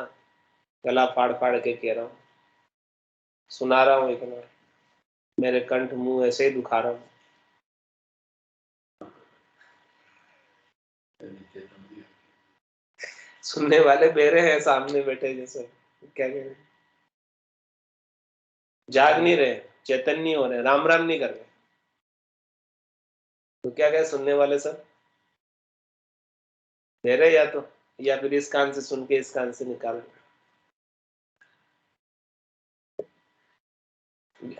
गला फाड़ फाड़ के कह रहा हूँ, सुना रहा हूँ, इतना मेरे कंठ मुंह ऐसे ही दुखा रहा हूँ। सुनने वाले बेरे हैं सामने बैठे जैसे, क्या कह रहे, जाग नहीं रहे, चेतन नहीं हो रहे, राम राम नहीं कर रहे, तो क्या कहे सुनने वाले सब दे रहे, या फिर इस कान से सुन के इस कान से निकाल रहे।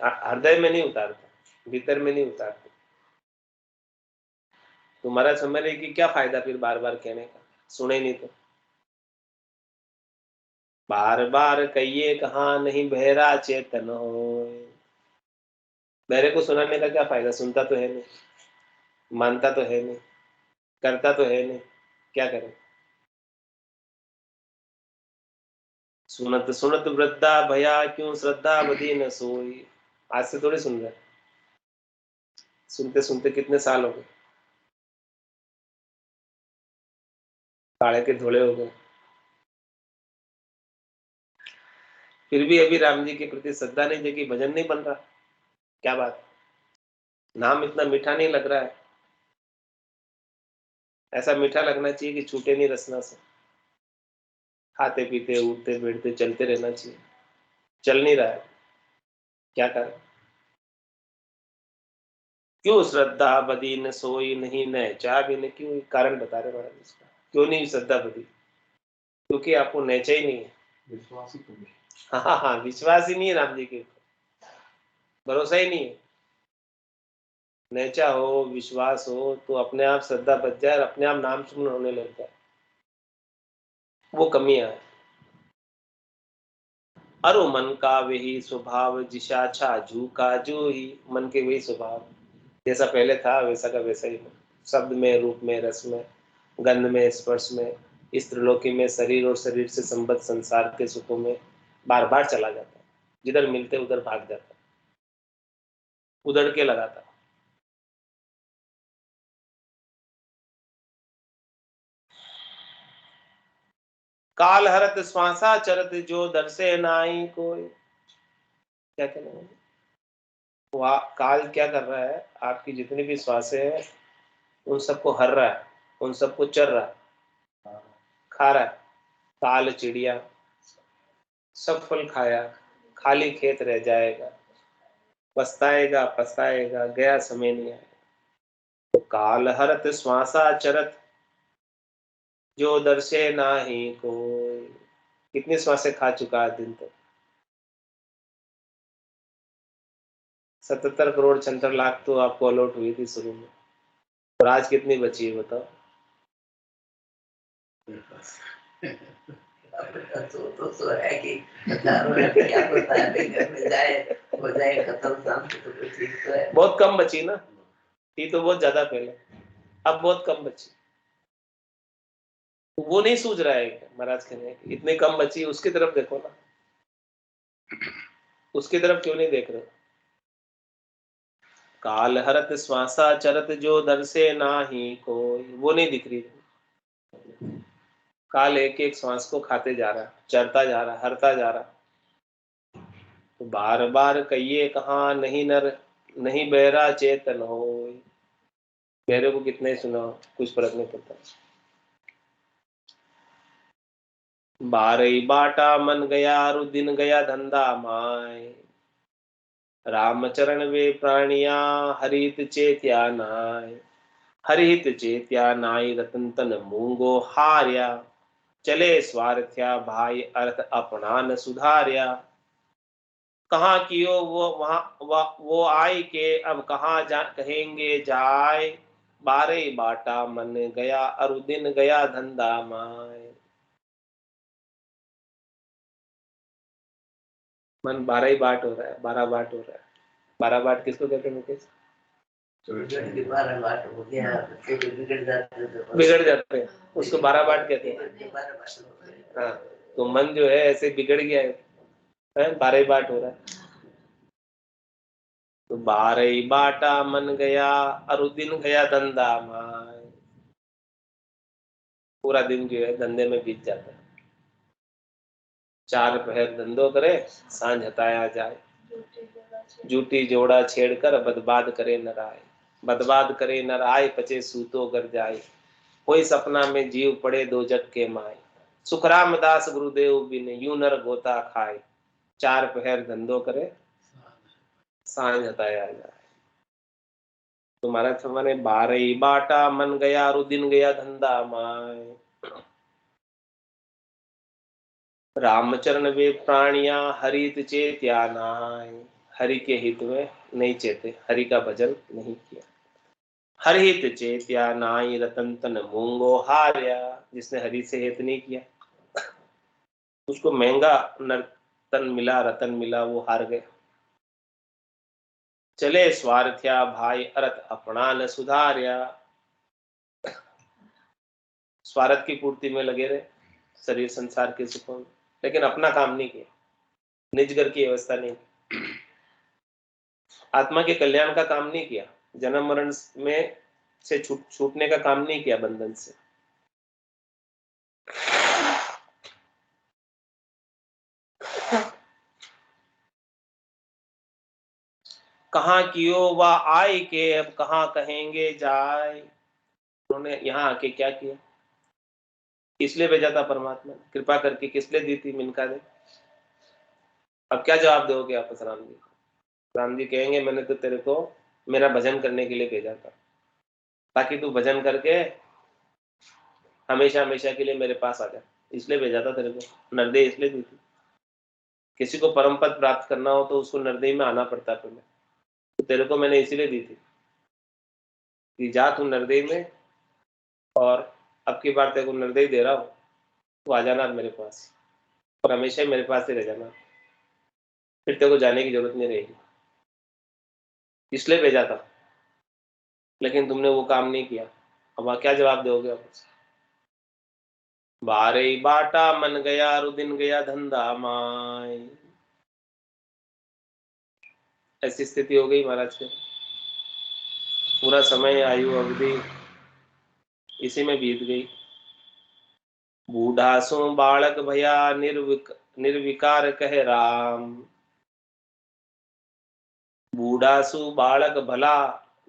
हृदय में नहीं उतारते, भीतर में नहीं उतारते। तुम्हारा समझने की क्या फायदा फिर बार बार कहने का, सुने नहीं तो। बार बार कहिए कहा नहीं बहरा चेतन हो। बहरे को सुनाने का क्या फायदा? सुनता तो है नहीं, मानता तो है नहीं, करता तो है नहीं, क्या करे? सुनत सुनत वृद्धा भया, क्यों श्रद्धा बदी न सोई। आज से थोड़ी सुन रहे, सुनते सुनते कितने साल हो गए, काले के धोले हो गए, फिर भी अभी राम जी के प्रति श्रद्धा नहीं जगी, भजन नहीं बन रहा। क्या बात? नाम इतना मीठा नहीं लग रहा है। ऐसा मीठा लगना चाहिए कि छूटे नहीं रसना से, खाते पीते उठते बैठते चलते रहना चाहिए, चल नहीं रहा है, क्या करें? क्यों श्रद्धा बदी न सोई, नहीं न चाह भी न। क्यों? कारण बता रहे महाराज इसका, क्यों नहीं श्रद्धा बदी? क्योंकि आपको नेचा ही नहीं है, विश्वास ही तो नहीं। हाँ हाँ, विश्वास ही नहीं है राम जी के ऊपर, भरोसा ही नहीं है। नेचा हो, विश्वास हो, तो अपने आप श्रद्धा बच जाए और अपने आप नाम सुमन होने लग जाए। वो कमियां है। अरु मन का वही स्वभाव, जिशा छाजू काजू ही। मन के वही स्वभाव, जैसा पहले था वैसा का वैसा ही। शब्द में, रूप में, रस में, गंध में, स्पर्श में, इस त्रिलोकी में, शरीर और शरीर से संबद्ध संसार के सुखों में बार बार चला जाता है। जिधर मिलते उधर भाग जाता है, उधड़ के लगाता है। काल हरत श्वासा चरत, जो दर्शे नाई कोई। क्या कहना है? काल क्या कर रहा है? आपकी जितनी भी श्वासें हैं उन सबको हर रहा है, उन सबको चर रहा है, खा रहा है। काल चिड़िया सब फल खाया, खाली खेत रह जाएगा, पछताएगा पछताएगा, गया समय नहीं आएगा। तो काल हरत श्वासा चरत, जो दर्शे नाही कोई। कितनी श्वासें खा चुका है दिन तक? 77 करोड़ 76 लाख तो आपको अलॉट हुई थी शुरू में, और आज कितनी बची है बताओ? तो है कि क्या पता है, घर में जाए हो जाए खत्म शाम को, तो ठीक तो है। बहुत कम बची ना, थी तो बहुत ज्यादा पहले, अब बहुत कम बची। वो नहीं सूझ रहा है क्या? महाराज कह रहे हैं इतनी कम बची, उसकी तरफ देखो ना, उसकी तरफ क्यों नहीं देख रहे? काल हरत श्वासा चरत, जो दर्शे नाही कोई। वो नहीं दिख रही। काल एक एक श्वास को खाते जा रहा, चरता जा रहा, हरता जा रहा। तो बार बार कहिए कहाँ, नहीं नर नहीं बहरा चेतन हो। बहरे को कितने सुना, कुछ फर्क नहीं पड़ता। बारही बाटा मन गया, रु दिन गया धंधा माय। रामचरण वे प्राणिया, हरित चेत्या नाय। हरित चेत्या नाई, रतन तन मूंगो हार्या। चले स्वार्थया भाई, अर्थ अपना न सुधार्या। कहाँ कियो वो वहाँ वो आई के, अब कहाँ जा कहेंगे जाए। बारही बाटा मन गया, अरु दिन गया धंधा माय। मन 12 ही बाट हो रहा है, 12 बाट हो रहा है। 12 बाट किसको कहते हैं मुकेश? बिगड़ बिगड़ जाते हैं, उसको 12 बाट कहते हैं। हाँ, तो मन जो है ऐसे बिगड़ गया है, 12 ही बाट हो रहा है। तो 12 ही बाटा मन गया, अरु दिन गया धंधा माय। पूरा दिन जो है धंधे में बीत जाता है। 4 पहर धंधो करे, सांझ हताया जाए। जूटी जोड़ा छेड़कर, बदबाद करे नर आए। बदबाद करे नर आए, पचे सूतो कर जाए। कोई सपना में जीव पड़े, दो जग के माए। सुखराम दास गुरुदेव बिन, यूं नर गोता खाए। 4 पहर धंधो करे, सांझ हताया जाए। तुम्हारा समाने 12 ही बाटा मन गया, रु दिन गया धंधा माए। रामचरण वे प्राणिया, हरित चेत्या नाय। हरि के हित में नहीं चेते, हरि का भजन नहीं किया। हरित चेत्या नाई, रतन तन मूंगो हार्या। जिसने हरि से हित नहीं किया, उसको महंगा नर्तन मिला, रतन मिला, वो हार गए। चले स्वार्थया भाई, अर्थ अपना न सुधार्या। स्वार्थ की पूर्ति में लगे रहे, शरीर संसार के सुखों में, लेकिन अपना काम नहीं किया, निज घर की व्यवस्था नहीं की, आत्मा के कल्याण का काम नहीं किया, जन्म मरण में से छूटने का काम नहीं किया, बंधन से। कहाँ कियो वह आए के, अब कहाँ कहेंगे जाए। उन्होंने यहाँ आके क्या किया? इसलिए भेजा था परमात्मा ने, कृपा करके किस लिए दी थी मिनका ने? अब क्या जवाब दोगे आप राम जी? राम जी कहेंगे मैंने तो तेरे को मेरा भजन करने के लिए भेजा था, ताकि तू भजन करके हमेशा हमेशा के लिए मेरे पास आ जा, इसलिए भेजा था तेरे को। नरदेह इसलिए दी थी। किसी को परम पद प्राप्त करना हो तो उसको नरदेह में आना पड़ता है पहले, तो तेरे को मैंने इसीलिए दी थी। कि जा तू नरदेई में, और अब की बार तेरे को नरदेई दे रहा हूँ, तू आ जाना मेरे पास और हमेशा ही मेरे पास ही रह जाना, फिर तेरे को जाने की जरूरत नहीं रहेगी। इसलिए भेजा था, लेकिन तुमने वो काम नहीं किया। अब वहाँ क्या जवाब दोगे आप? बारे बाटा मन गया रुदिन गया धंधा माय। ऐसी स्थिति हो गई महाराज के, पूरा समय आयु अवधि इसी में बीत गई। बूढ़ा सो बालक भया निर्विकार कहे राम। बूढ़ा सु बालक भला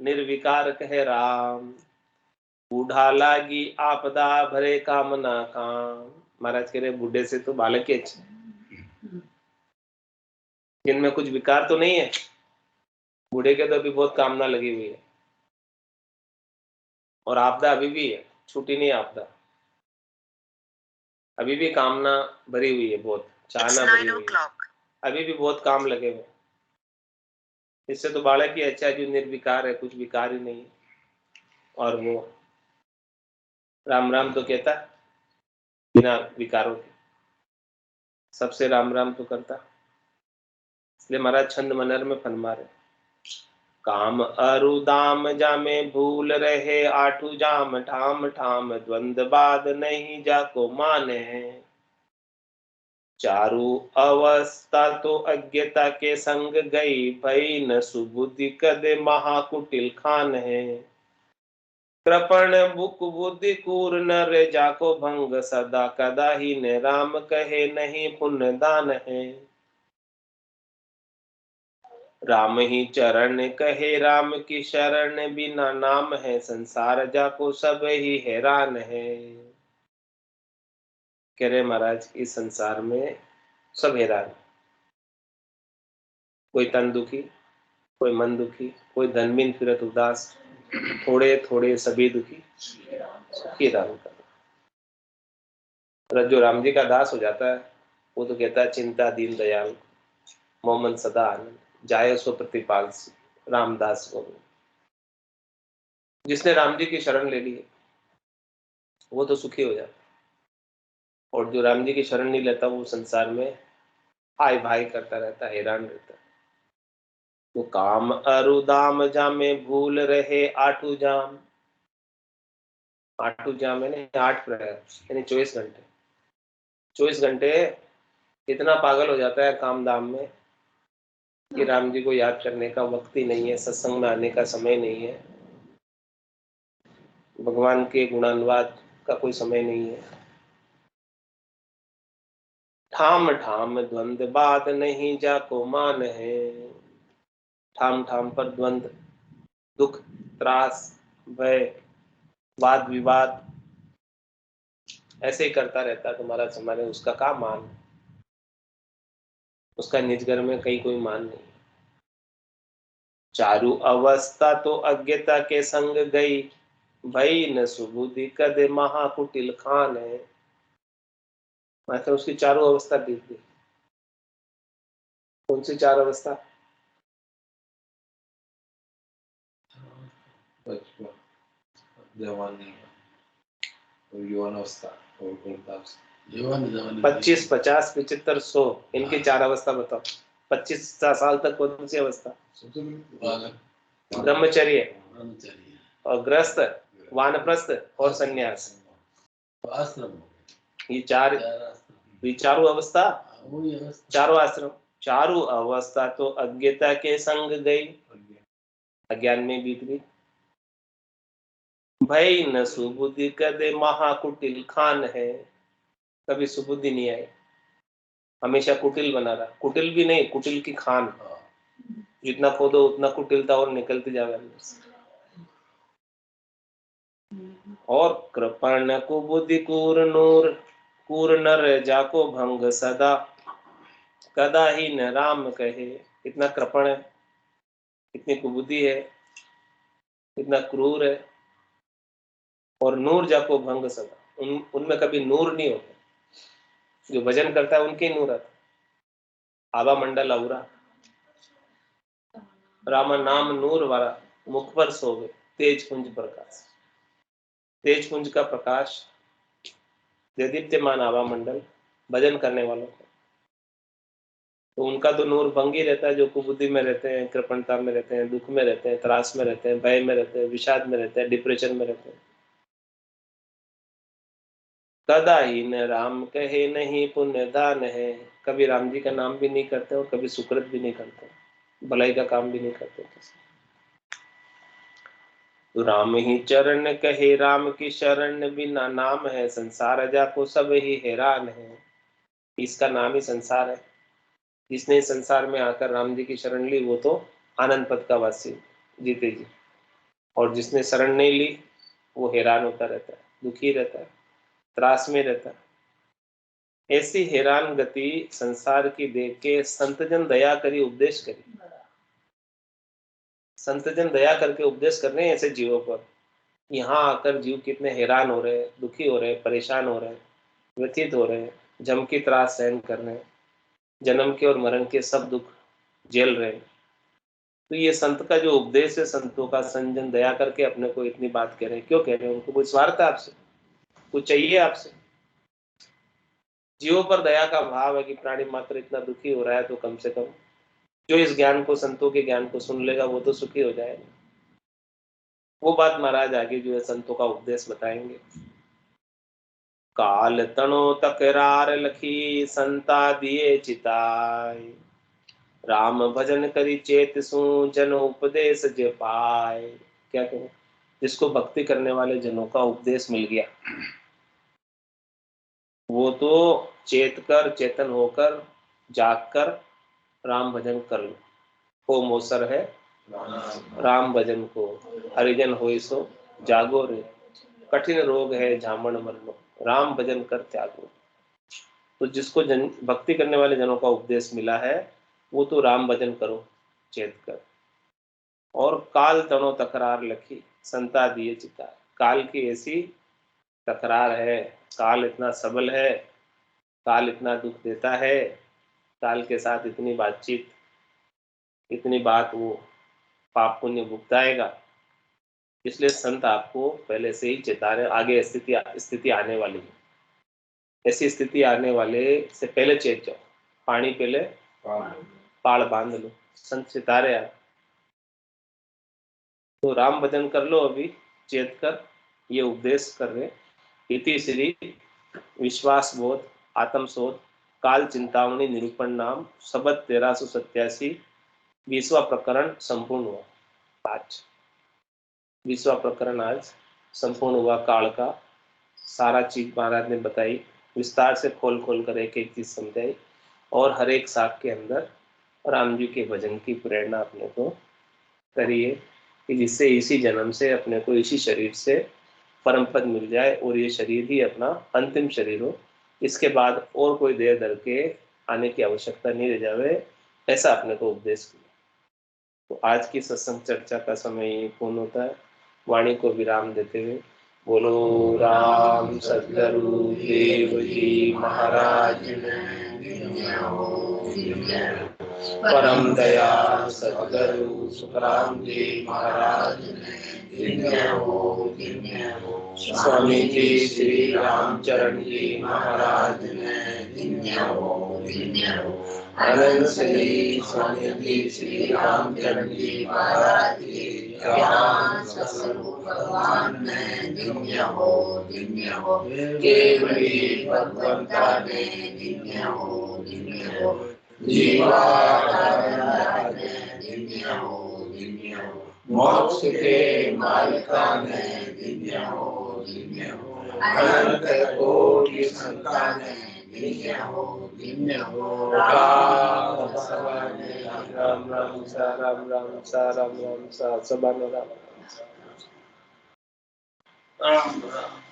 निर्विकार कहे राम। बूढ़ा लागी आपदा भरे काम ना काम। महाराज कह रहे बूढ़े से तो बालक ही अच्छे, जिनमें कुछ विकार तो नहीं है। बूढ़े के तो अभी बहुत कामना लगी हुई है, और आपदा अभी भी है, छूटी नहीं आपदा, अभी भी कामना भरी हुई है, बहुत चाहना भरी हुई है, अभी भी बहुत काम लगे हुए। इससे तो बालक ही अच्छा है जो निर्विकार है, कुछ विकार ही नहीं है। और वो राम राम तो कहता बिना विकारों के, सबसे राम राम तो करता। इसलिए महाराज छंद मनर में फरमा रहे, काम अरु दाम जामे भूल रहे आठू जाम ठाम ठाम द्वंद बाद नहीं जाको माने। चारू अवस्था तो अज्ञता के संग गई भई न सुबुद्धि कदे महाकुटिल खान है। कृपण बुक बुद्धि कूर नर जाको भंग सदा कदा ही न राम कहे नहीं पुण्य दान है। राम ही चरण कहे राम की शरण बिना नाम है संसार जाको सब ही हैरान है। कह रहे महाराज इस संसार में सब हैरान, कोई तन दुखी, कोई मन दुखी, कोई धनबिन फिरत उदास, थोड़े थोड़े सभी दुखी सुखी राम का। जो राम जी का दास हो जाता है वो तो कहता है चिंता दीन दयाल मोमन सदा आनंद जाय सो प्रतिपाल रामदास गोविंद। जिसने राम जी की शरण ले ली है वो तो सुखी हो जाता, और जो राम जी की शरण नहीं लेता वो संसार में आय भाई करता रहता, हैरान रहता। तो काम अरु दाम जामे भूल रहे आठू जाम। आठू जाम यानी 8 प्रहर यानी 24 घंटे। 24 घंटे इतना पागल हो जाता है काम दाम में कि राम जी को याद करने का वक्त ही नहीं है, सत्संग में आने का समय नहीं है, भगवान के गुणानुवाद का कोई समय नहीं है। ठाम ठाम द्वंद बाद नहीं जाको मान है। ठाम ठाम पर द्वंद, दुख, त्रास, भय, वाद विवाद ऐसे ही करता रहता है। तुम्हारा हमारे उसका क्या मान, उसका निज घर में कहीं कोई मान नहीं। चारु अवस्था तो अज्ञता के संग गई भई न सुबुद्धि कदे महाकुटिल खान है। मतलब उसकी चारों अवस्था बीत गई। कौन सी 4 अवस्था? बचपन, जवानी और यौवन अवस्था और वृद्धावस्था। 25, 50, 75, 100 इनकी 4 अवस्था बताओ। 25 साल तक कौन सी अवस्था? ब्रह्मचर्य और गृहस्थ, वानप्रस्थ और संन्यास। ये चारों अवस्था, चारों आश्रम। चारों अवस्था तो अज्ञता के संग गई, अज्ञान में बीत गई। भई न सुबुद्धि कदे महाकुटिल खान है। कभी सुबुद्धि नहीं आई, हमेशा कुटिल बना रहा। कुटिल भी नहीं, कुटिल की खान, जितना खोदो उतना कुटिलता और निकलती जावे अंदर से। और कृपण को बुद्धि कूर नर जाको भंग सदा कदा ही न राम कहे। इतना कृपण है, इतनी कुबुद्धि है, इतना क्रूर है, और नूर जाको भंग सदा, उनमें कभी नूर नहीं होता। जो भजन करता है उनकी नूर आता। आबा मंडल औरा रामा नाम नूर वाला मुख पर सोवे। तेज पुंज प्रकाश। तेज पुंज का प्रकाश देदीप्यमान आभा मंडल भजन करने वालों को, तो उनका तो नूर भंगी रहता है, जो कुबुद्धि में रहते हैं, कृपणता में रहते हैं, दुख में रहते हैं, त्रास में रहते हैं, भय में रहते हैं, विषाद में रहते हैं, डिप्रेशन में रहते हैं। कदा ही न राम कहे नहीं पुण्य दान है, कभी राम जी का नाम भी नहीं करते और कभी सुकृत भी नहीं करते, भलाई का काम भी नहीं करते। तो राम ही चरण कहे राम की शरण बिना नाम है, संसार जाको सब ही हैरान है। इसका नाम ही संसार है। जिसने संसार में आकर राम जी की शरण ली वो तो आनंद पद का वासी जीते जी, और जिसने शरण नहीं ली वो हैरान होता रहता है, दुखी रहता है, त्रास में रहता है। ऐसी हैरान गति संसार की देख के संतजन दया करी उपदेश करी। संतजन दया करके उपदेश कर रहे हैं ऐसे जीवों पर। यहाँ आकर जीव कितने हैरान हो रहे हैं, दुखी हो रहे हैं, परेशान हो रहे हैं, व्यथित हो रहे हैं, जम की त्रास सहन कर रहे हैं, जन्म के और मरण के सब दुख झेल रहे हैं। तो ये संत का जो उपदेश है, संतों का संजन दया करके अपने को इतनी बात कह रहे हैं। क्यों कह रहे हैं? उनको कोई स्वार्थ है आपसे, कुछ चाहिए आपसे? जीवों पर दया का भाव है कि प्राणी मात्र इतना दुखी हो रहा है तो कम से कम जो इस ज्ञान को, संतों के ज्ञान को सुन लेगा वो तो सुखी हो जाएगा। वो बात महाराज आगे जो है संतों का उपदेश बताएंगे। काल तनो तकरार लखी संता दिए चिताय, राम भजन करी चेत सु जन उपदेश जे पाए। क्या कहें? जिसको भक्ति करने वाले जनों का उपदेश मिल गया वो तो चेत कर, चेतन होकर, जाग कर राम भजन कर लो। को मोसर है राम भजन को, हरिजन होई सो जागो रे, कठिन रोग है झामण मर लो, राम भजन कर त्यागो। तो जिसको भक्ति करने वाले जनों का उपदेश मिला है वो तो राम भजन करो चेत कर। और काल तनो तकरार लखी संता दिए चिता। काल की ऐसी तकरार है, काल इतना सबल है, काल इतना दुख देता है, काल के साथ इतनी बातचीत, इतनी बात वो पाप पुण्य भुगताएगा। इसलिए संत आपको पहले से ही चेता रहे, आगे स्थिति आने वाली है। ऐसी स्थिति आने वाले से पहले चेत जाओ, पानी पहले पाड़ बांध लो, संत सितारे आ। तो राम भजन कर लो अभी चेत कर, ये उपदेश कर रहे। इति श्री विश्वास बोध आत्म शोध काल चिंतामणि निरूपण नाम शब्द 1387 20वां प्रकरण संपूर्ण हुआ। आज 20वां प्रकरण आज संपूर्ण हुआ। काल का सारा चीज महाराज ने बताई, विस्तार से खोल खोल कर एक एक चीज समझाई, और हर एक साख के अंदर राम जी के भजन की प्रेरणा अपने को करिए कि जिससे इसी जन्म से अपने को इसी शरीर से परम पद मिल जाए और ये शरीर ही अपना अंतिम शरीर हो। इसके बाद और कोई देह धर के आने की आवश्यकता नहीं रह जावे, ऐसा अपने को उपदेश किया। तो आज की सत्संग चर्चा का समय ये पूर्ण होता है। वाणी को विराम देते हुए बोलो राम सद्गुरु देव जी महाराज परम दयाल सद्गुरु सुखराम जी महाराज स्वामी जी श्री रामचरण जी महाराज आनंद श्री स्वामी जी श्री रामचरण जी महाराज भगवान में दिव्य हो केवली भगवंता में दिव्य हो जीवा में दिव्य हो मोक्ष के मालिका में दिव्य हो अनंत कोटि संतान में दिव्य हो राम राम राम सा राम राम सा राम राम सा सबा राम राम।